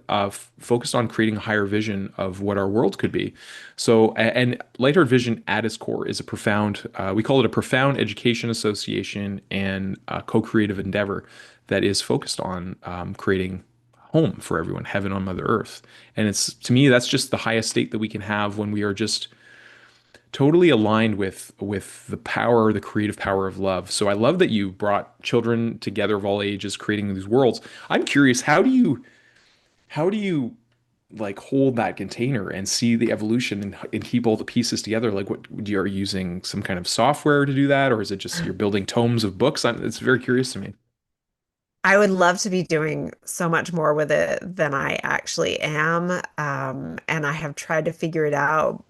focused on creating a higher vision of what our world could be. So, and Lightheart Vision at its core is a profound, we call it a profound education association and co-creative endeavor that is focused on creating home for everyone, heaven on Mother Earth. And it's to me, that's just the highest state that we can have when we are just totally aligned with the power, the creative power of love. So I love that you brought children together of all ages, creating these worlds. I'm curious, how do you like hold that container and see the evolution and keep all the pieces together? Like what you are using some kind of software to do that, or is it just you're building tomes of books? It's very curious to me. I would love to be doing so much more with it than I actually am. And I have tried to figure it out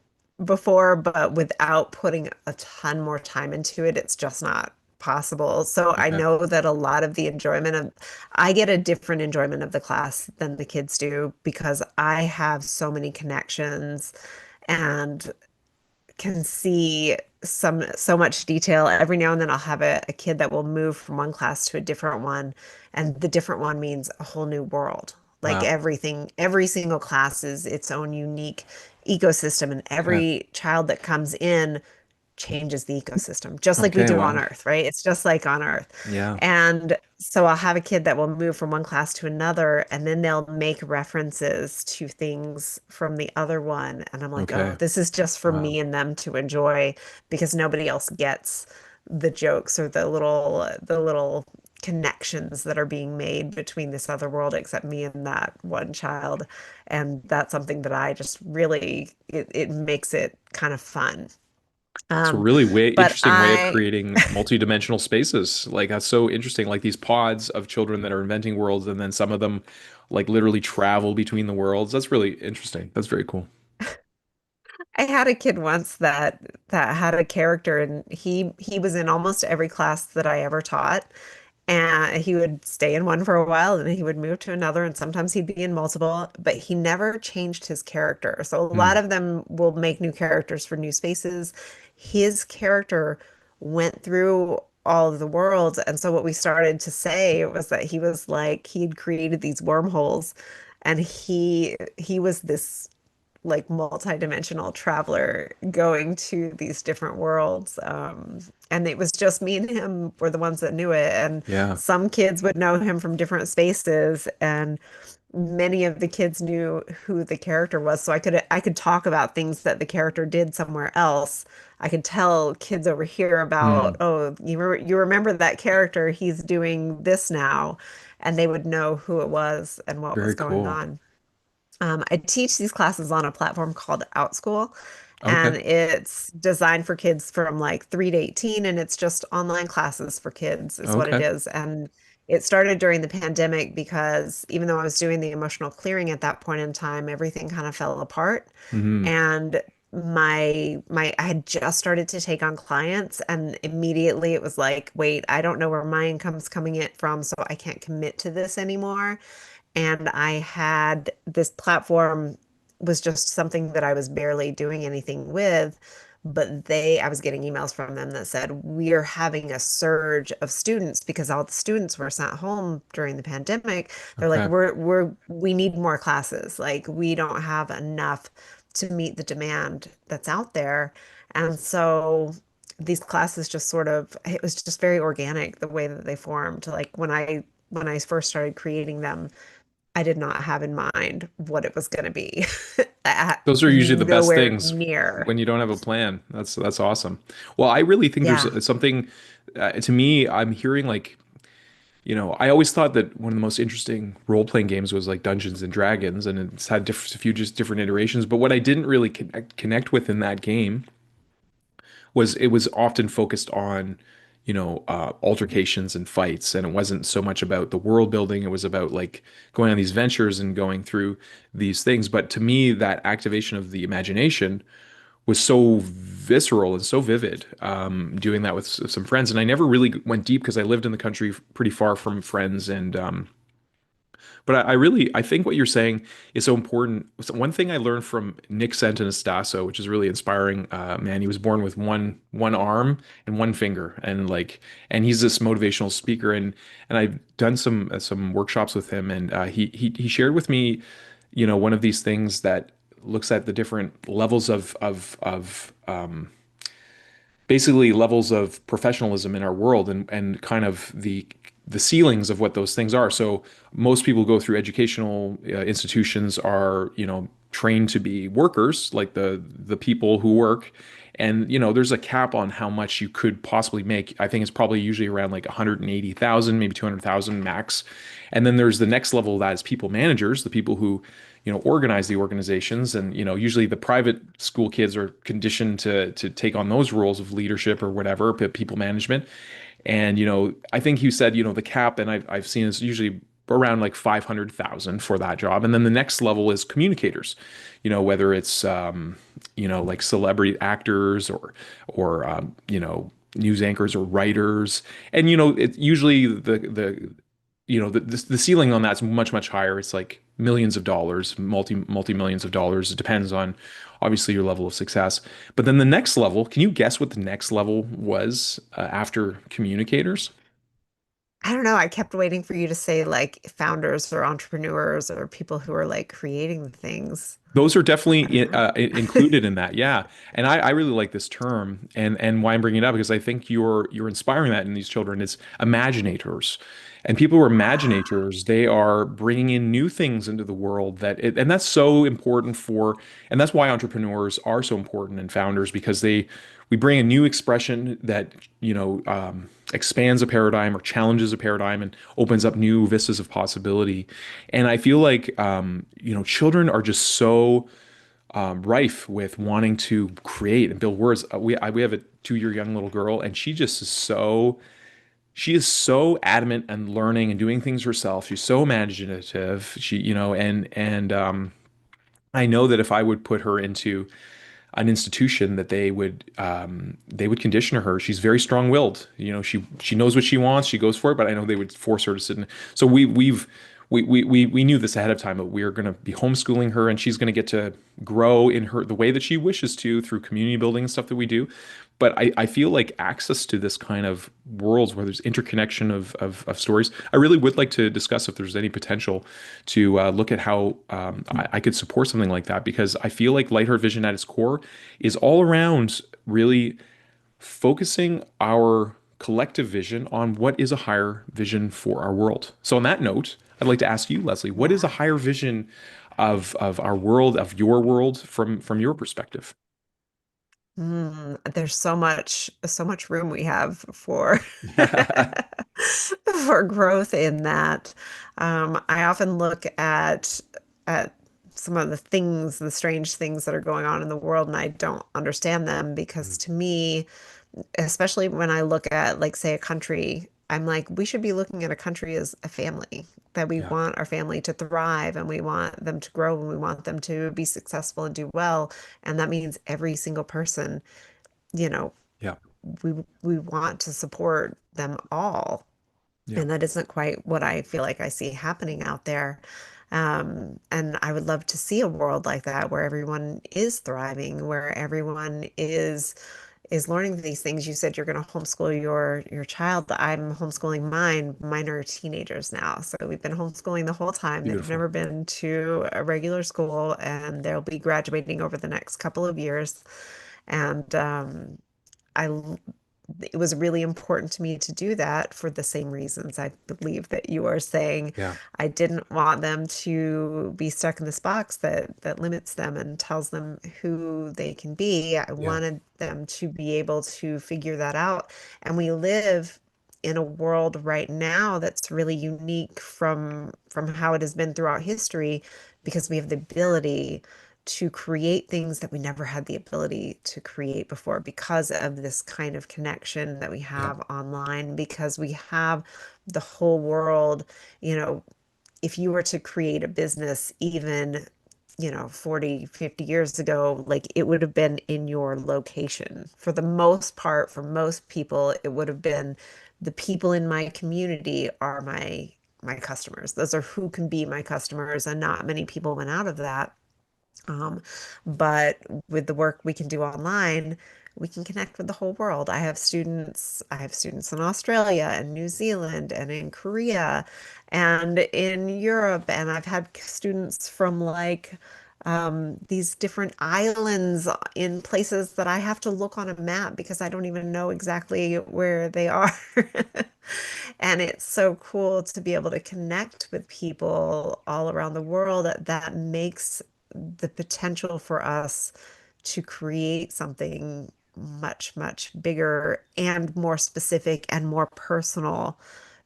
before, but without putting a ton more time into it, it's just not possible. So I Okay. know that a lot of the enjoyment of, I get a different enjoyment of the class than the kids do because I have so many connections and can see so much detail. Every now and then I'll have a kid that will move from one class to a different one, and the different one means a whole new world. Like Wow. everything, every single class is its own unique ecosystem, and Okay. every child that comes in changes the ecosystem, just like we Okay. do on Wow. Earth, right? It's just like on Earth. Yeah. And so I'll have a kid that will move from one class to another, and then they'll make references to things from the other one. And I'm like, oh, Okay. this is just for Wow. me and them to enjoy because nobody else gets the jokes or the little connections that are being made between this other world except me and that one child. And that's something that I just really, it makes it kind of fun. It's a Um, really but interesting way of I, creating multi-dimensional spaces. Like that's so interesting. Like these pods of children that are inventing worlds, and then some of them like literally travel between the worlds. That's really interesting. That's very cool. I had a kid once that had a character, and he was in almost every class that I ever taught. And he would stay in one for a while, and then he would move to another, and sometimes he'd be in multiple, but he never changed his character. So a lot Hmm. of them will make new characters for new spaces. His character went through all of the worlds, and so what we started to say was that he was like he'd created these wormholes, and he was this like multi-dimensional traveler going to these different worlds. And it was just me and him were the ones that knew it. And Yeah. some kids would know him from different spaces, and many of the kids knew who the character was. So I could talk about things that the character did somewhere else. I could tell kids over here about, Hmm. oh, you remember that character? He's doing this now, and they would know who it was and what was Very going cool. on. I teach these classes on a platform called OutSchool, and Okay. it's designed for kids from like 3 to 18, and it's just online classes for kids, is what it Okay. is. And it started during the pandemic because even though I was doing the emotional clearing at that point in time, everything kind of fell apart. Hmm. And my I had just started to take on clients, and immediately it was like, wait, I don't know where my income's coming in from, so I can't commit to this anymore. And I had this platform was just something that I was barely doing anything with, but I was getting emails from them that said, we're having a surge of students because all the students were sent home during the pandemic. They're like, Okay. we need more classes. Like we don't have enough to meet the demand that's out there. And so these classes just sort of, it was just very organic the way that they formed. Like when I first started creating them, I did not have in mind what it was going to be. Those are usually the best Nowhere things near. when you don't have a plan. That's awesome. Well, I really think there's Yeah. something to me, I'm hearing like, I always thought that one of the most interesting role-playing games was like Dungeons and Dragons, and it's had a few just different iterations. But what I didn't really connect with in that game was it was often focused on, altercations and fights, and it wasn't so much about the world building. It was about like going on these ventures and going through these things. But to me, that activation of the imagination was so visceral and so vivid, doing that with some friends. And I never really went deep because I lived in the country pretty far from friends. And but I think what you're saying is so important. So one thing I learned from Nick Santonastasso, which is really inspiring, man, he was born with one arm and one finger, and he's this motivational speaker, and I've done some workshops with him, and he shared with me, one of these things that looks at the different levels of basically levels of professionalism in our world, and kind of the ceilings of what those things are. So most people go through educational institutions are, trained to be workers, like the people who work. And there's a cap on how much you could possibly make. I think it's probably usually around like 180,000, maybe 200,000 max. And then there's the next level of that is people managers, the people who organize the organizations. And usually the private school kids are conditioned to take on those roles of leadership or whatever, people management. And I think you said the cap, and I've seen is usually around like 500,000 for that job. And then the next level is communicators, whether it's like celebrity actors or news anchors or writers. And it usually the ceiling on that's much higher. It's like millions of dollars, multi millions of dollars. It depends on obviously your level of success. But then the next level, can you guess what the next level was after communicators? I don't know. I kept waiting for you to say like founders or entrepreneurs or people who are like creating things. Those are I definitely don't know. included in that, yeah. And I really like this term, and why I'm bringing it up because I think you're inspiring that in these children. It's imaginators, and people who are imaginators, they are bringing in new things into the world and that's so important and that's why entrepreneurs are so important and founders because we bring a new expression that expands a paradigm or challenges a paradigm and opens up new vistas of possibility. And I feel like children are just so rife with wanting to create and build words. We have a 2 year young little girl, and she is so adamant and learning and doing things herself. She's so imaginative. And I know that if I would put her into an institution that they would condition her. She's very strong-willed. She knows what she wants. She goes for it. But I know they would force her to sit in. So we knew this ahead of time, but we are going to be homeschooling her, and she's going to get to grow in the way that she wishes to through community building and stuff that we do. But I feel like access to this kind of worlds where there's interconnection of stories. I really would like to discuss if there's any potential to look at how I could support something like that because I feel like Lightheart Vision at its core is all around really focusing our collective vision on what is a higher vision for our world. So on that note, I'd like to ask you, Lesley, what is a Yeah. higher vision of our world, of your world from your perspective? There's so much room we have for for growth in that. I often look at some of the things, the strange things that are going on in the world, and I don't understand them because to me, especially when I look at like say a country, I'm like, we should be looking at a country as a family, that we Yeah, want our family to thrive and we want them to grow and we want them to be successful and do well. And that means every single person, you know, yeah, we want to support them all. yeah, And that isn't quite what I feel like I see happening out there. And I would love to see a world like that where everyone is thriving, where everyone is learning these things. You said you're going to homeschool your child. I'm homeschooling mine. Mine are teenagers now. So we've been homeschooling the whole time. They've beautiful. never been to a regular school, and they'll be graduating over the next couple of years. And I it was really important to me to do that for the same reasons I believe that you are saying. Yeah, I didn't want them to be stuck in this box that limits them and tells them who they can be. I yeah, wanted them to be able to figure that out. And we live in a world right now that's really unique from how it has been throughout history because we have the ability to create things that we never had the ability to create before because of this kind of connection that we yeah, have online, because we have the whole world. You know, if you were to create a business, even, 40, 50 years ago, like it would have been in your location. For the most part, for most people, it would have been the people in my community are my customers. Those are who can be my customers, and not many people went out of that. um, but with the work we can do online, we can connect with the whole world. I have students in Australia and New Zealand and in Korea and in Europe. And I've had students from like these different islands in places that I have to look on a map because I don't even know exactly where they are. And it's so cool to be able to connect with people all around the world that makes the potential for us to create something much, much bigger and more specific and more personal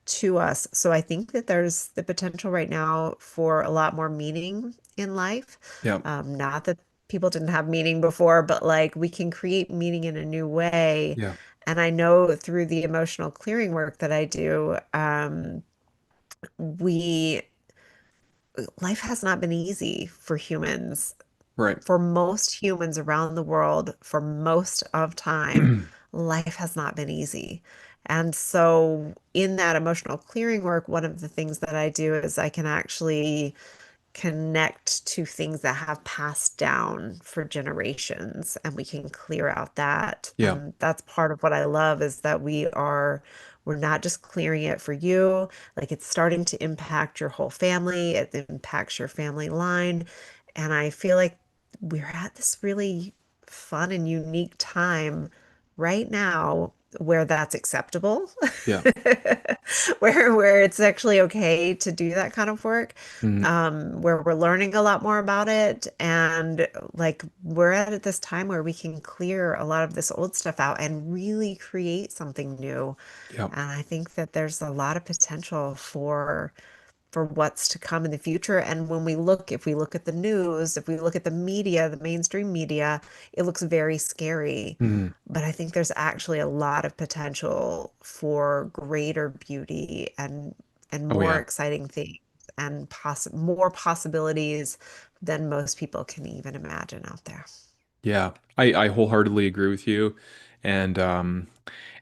to us. So I think that there's the potential right now for a lot more meaning in life. Yeah. Not that people didn't have meaning before, but like we can create meaning in a new way. Yeah. And I know through the emotional clearing work that I do, we life has not been easy for humans. Right. For most humans around the world, for most of time, life has not been easy. And so, in that emotional clearing work, one of the things that I do is I can actually connect to things that have passed down for generations and we can clear out that. Yeah. And that's part of what I love is that we're not just clearing it for you, like it's starting to impact your whole family, it impacts your family line. And I feel like we're at this really fun and unique time right now where that's acceptable, Yeah. where it's actually okay to do that kind of work, Mhm. where we're learning a lot more about it, and like we're at this time where we can clear a lot of this old stuff out and really create something new. Yeah. And I think that there's a lot of potential for what's to come in the future. And when if we look at the news, if we look at the media, the mainstream media, it looks very scary. Mhm. But I think there's actually a lot of potential for greater beauty and Oh more yeah. exciting things and more possibilities than most people can even imagine out there. Yeah. I wholeheartedly agree with you. And and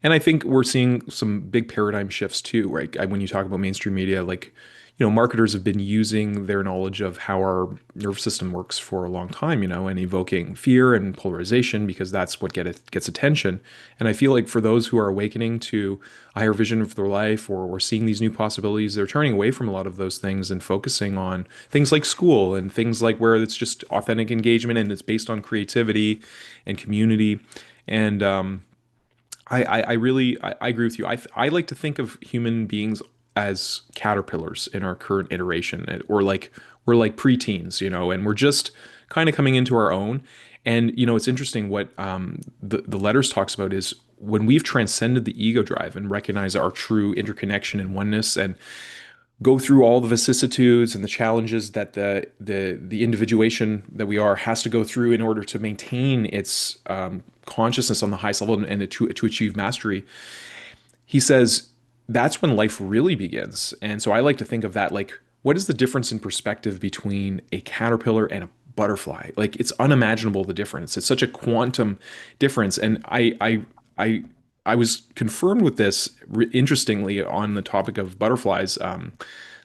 I think we're seeing some big paradigm shifts too, right? When you talk about mainstream media, like, marketers have been using their knowledge of how our nervous system works for a long time, and evoking fear and polarization because that's what gets attention. And I feel like for those who are awakening to a higher vision of their life or seeing these new possibilities, they're turning away from a lot of those things and focusing on things like school and things like where it's just authentic engagement and it's based on creativity and community. And I really I agree with you. I like to think of human beings as caterpillars in our current iteration, or like we're like preteens, and we're just kind of coming into our own. And it's interesting what the letters talks about is when we've transcended the ego drive and recognize our true interconnection and oneness and go through all the vicissitudes and the challenges that the individuation that we are has to go through in order to maintain its consciousness on the highest level and to achieve mastery. He says that's when life really begins. And so I like to think of that like, what is the difference in perspective between a caterpillar and a butterfly? Like it's unimaginable the difference. It's such a quantum difference. And I was confirmed with this interestingly on the topic of butterflies.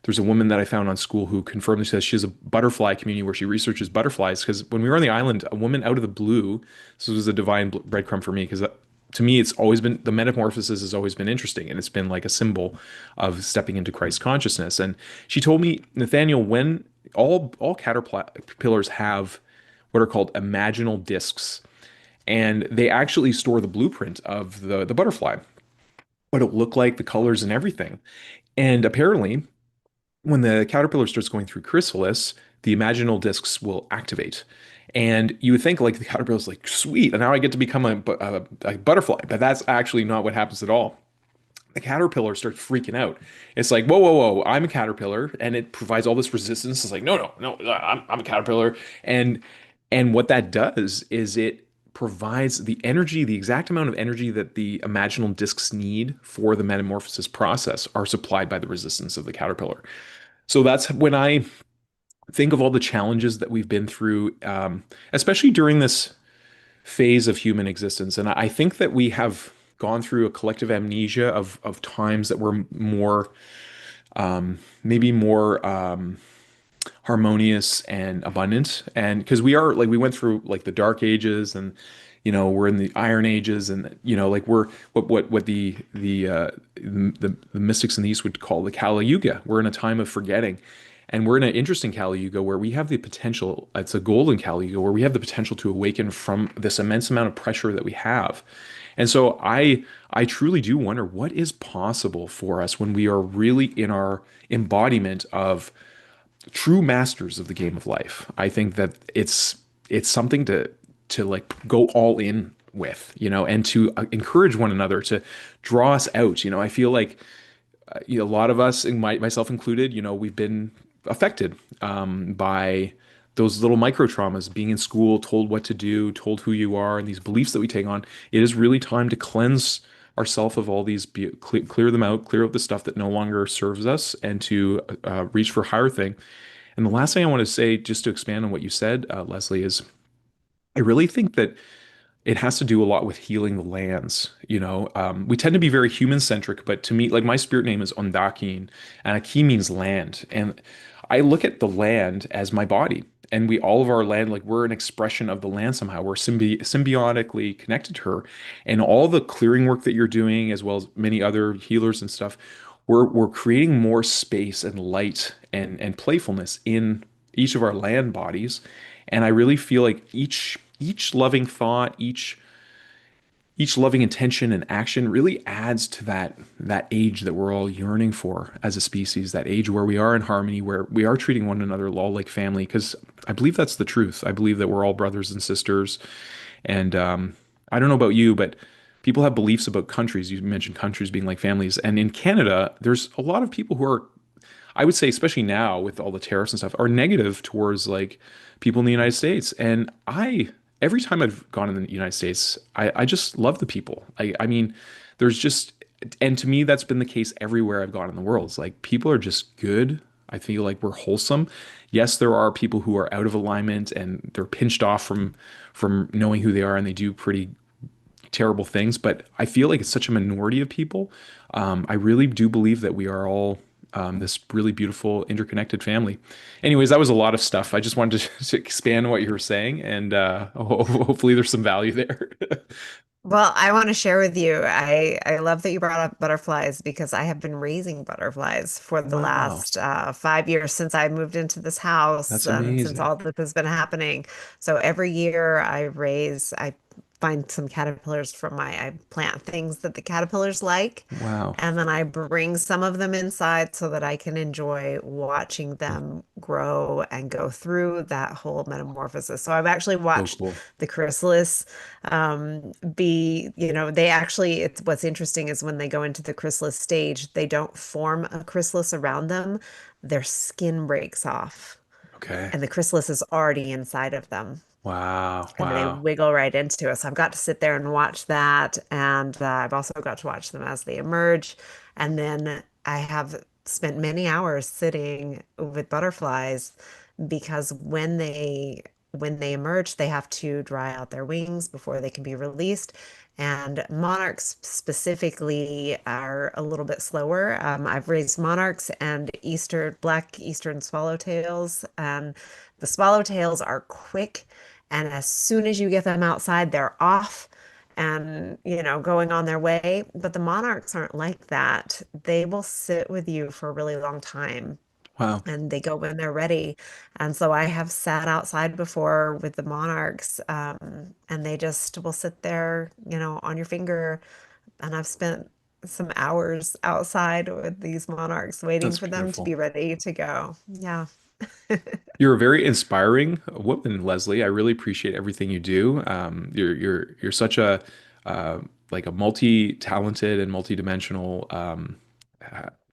There's a woman that I found on school who confirmed this. Says she has a butterfly community where she researches butterflies. Because when we were on the island, a woman out of the blue, this was a divine breadcrumb for me. Because to me, it's always been the metamorphosis has always been interesting, and it's been like a symbol of stepping into Christ consciousness. And she told me, Nathaniel, when all caterpillars have what are called imaginal discs, and they actually store the blueprint of the butterfly, what it looked like, the colors, and everything. And apparently, when the caterpillar starts going through chrysalis, the imaginal discs will activate. And you would think like the caterpillar's like, sweet, and now I get to become a butterfly. But that's actually not what happens at all. The caterpillar starts freaking out. It's like, whoa, whoa, whoa, I'm a caterpillar. And it provides all this resistance. It's like, no, no, no, I'm a caterpillar. And what that does is it provides the energy, the exact amount of energy that the imaginal discs need for the metamorphosis process are supplied by the resistance of the caterpillar. So that's when I think of all the challenges that we've been through, especially during this phase of human existence. And I think that we have gone through a collective amnesia of times that were more, maybe more harmonious and abundant. And because we are like, we went through like the dark ages and, we're in the iron ages and, like we're what the mystics in the East would call the Kali Yuga. We're in a time of forgetting. And we're in an interesting Kali Yuga where we have the potential, it's a golden Kali Yuga where we have the potential to awaken from this immense amount of pressure that we have. And so I truly do wonder what is possible for us when we are really in our embodiment of true masters of the game of life. I think that it's something to like go all in with, and to encourage one another, to draw us out. I feel like a lot of us, and myself included, we've been affected by those little micro traumas, being in school, told what to do, told who you are, and these beliefs that we take on. It is really time to cleanse ourselves of all these, clear them out, clear out the stuff that no longer serves us, and to reach for higher thing. And the last thing I want to say, just to expand on what you said, Lesley, is I really think that it has to do a lot with healing the lands. We tend to be very human centric, but to me, like my spirit name is Ondakin, and Aki means land. And I look at the land as my body. And all of our land, like we're an expression of the land somehow. We're symbiotically connected to her. And all the clearing work that you're doing, as well as many other healers and stuff, we're creating more space and light and playfulness in each of our land bodies. And I really feel like each loving thought, each loving intention and action really adds to that age that we're all yearning for as a species, that age where we are in harmony, where we are treating one another all like family. Because I believe that's the truth. I believe that we're all brothers and sisters. And I don't know about you, but people have beliefs about countries. You mentioned countries being like families, and in Canada, there's a lot of people who are, I would say, especially now with all the tariffs and stuff, are negative towards like people in the United States. And every time I've gone in the United States, I just love the people. I mean, there's just, and to me, that's been the case everywhere I've gone in the world. It's like people are just good. I feel like we're wholesome. Yes, there are people who are out of alignment and they're pinched off from knowing who they are, and they do pretty terrible things. But I feel like it's such a minority of people. I really do believe that we are all this really beautiful interconnected family. Anyways, that was a lot of stuff. I just wanted to expand on what you were saying, and hopefully there's some value there. Well, I want to share with you. I love that you brought up butterflies because I have been raising butterflies for the Wow, last 5 years since I moved into this house that's and since amazing. all this has been happening. So every year I find some caterpillars I plant things that the caterpillars like, Wow, and then I bring some of them inside so that I can enjoy watching them grow and go through that whole metamorphosis. So I've actually so watched cool. the chrysalis they actually, it's what's interesting is when they go into the chrysalis stage, they don't form a chrysalis around them. Their skin breaks off Okay. and the chrysalis is already inside of them Wow, and they wow. wiggle right into it. So I've got to sit there and watch that. And I've also got to watch them as they emerge. And then I have spent many hours sitting with butterflies because when they emerge, they have to dry out their wings before they can be released. And monarchs specifically are a little bit slower. I've raised monarchs and black Eastern swallowtails, and the swallowtails are quick. And as soon as you get them outside, they're off and, going on their way. But the monarchs aren't like that. They will sit with you for a really long time Wow. and they go when they're ready. And so I have sat outside before with the monarchs, and they just will sit there, on your finger. And I've spent some hours outside with these monarchs waiting That's for them to beautiful. be ready to go. Yeah. You're a very inspiring woman, Lesley. I really appreciate everything you do. You're such a uh, like a multi-talented and multi-dimensional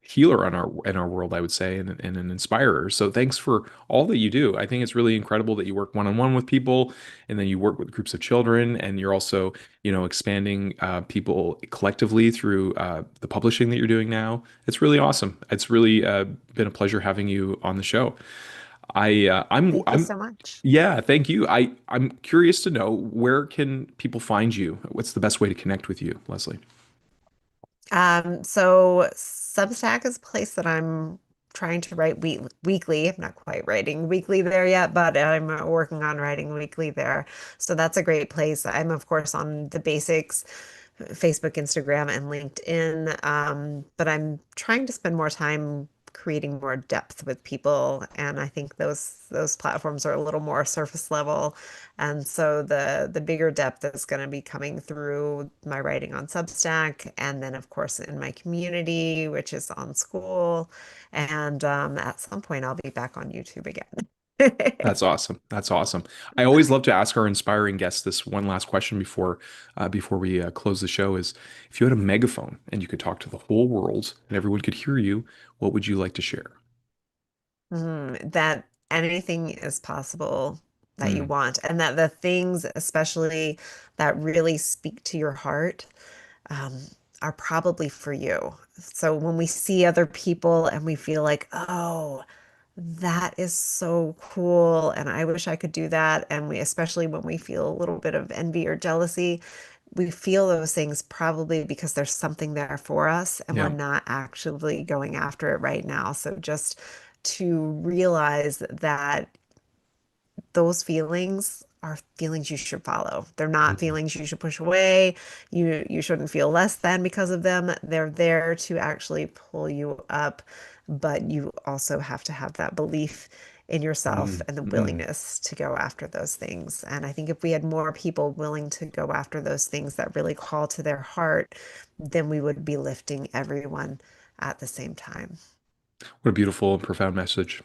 healer in our world, I would say, and an inspirer. So thanks for all that you do. I think it's really incredible that you work one-on-one with people, and then you work with groups of children, and you're also, expanding people collectively through the publishing that you're doing now. It's really awesome. It's really been a pleasure having you on the show. Thank you I'm so much. yeah, thank you. I'm curious to know, where can people find you? What's the best way to connect with you, Lesley? So Substack is a place that I'm trying to write weekly. I'm not quite writing weekly there yet, but I'm working on writing weekly there. So that's a great place. I'm of course on the basics, Facebook, Instagram, and LinkedIn. But I'm trying to spend more time creating more depth with people. And I think those platforms are a little more surface level. And so the bigger depth is going to be coming through my writing on Substack, and then of course in my community, which is on school. And at some point I'll be back on YouTube again. That's awesome. That's awesome. I always love to ask our inspiring guests this one last question before we close the show is if you had a megaphone and you could talk to the whole world and everyone could hear you, what would you like to share? That anything is possible that you Mm, want, and that the things, especially that really speak to your heart, um, are probably for you. So when we see other people and we feel like, oh, that is so cool, and I wish I could do that, and we, especially when we feel a little bit of envy or jealousy, we feel those things probably because there's something there for us and we're yeah. not actually going after it right now. So just to realize that those feelings are feelings you should follow. They're not Mhm. feelings you should push away. You shouldn't feel less than because of them. They're there to actually pull you up, but you also have to have that belief in yourself Mm, and the mm. willingness to go after those things. And I think if we had more people willing to go after those things that really call to their heart, then we would be lifting everyone at the same time. What a beautiful and profound message.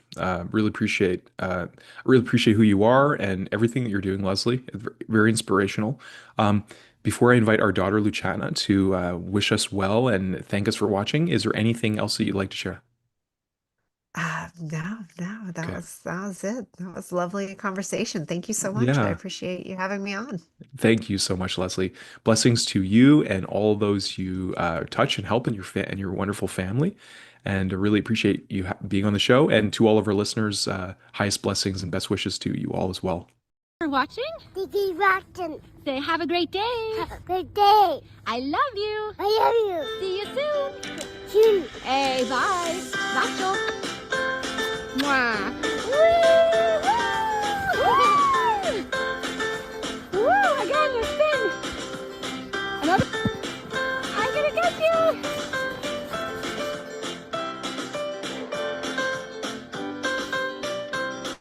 Really appreciate who you are and everything that you're doing, Lesley. Very inspirational. Um, Before I invite our daughter Luciana to wish us well and thank us for watching, is there anything else that you'd like to share? No, no, Okay. that was it. That was a lovely conversation. Thank you so much. I Yeah. appreciate you having me on. Thank you so much, Leslie. Blessings to you and all those you touch and help in and your wonderful family. And I really appreciate you being on the show. And to all of our listeners, highest blessings and best wishes to you all as well. For watching. Thank you for watching. Say have a great day. Have a great day. I love you. I love See you soon. you. Soon. Hey, bye. Nacho. Mwah.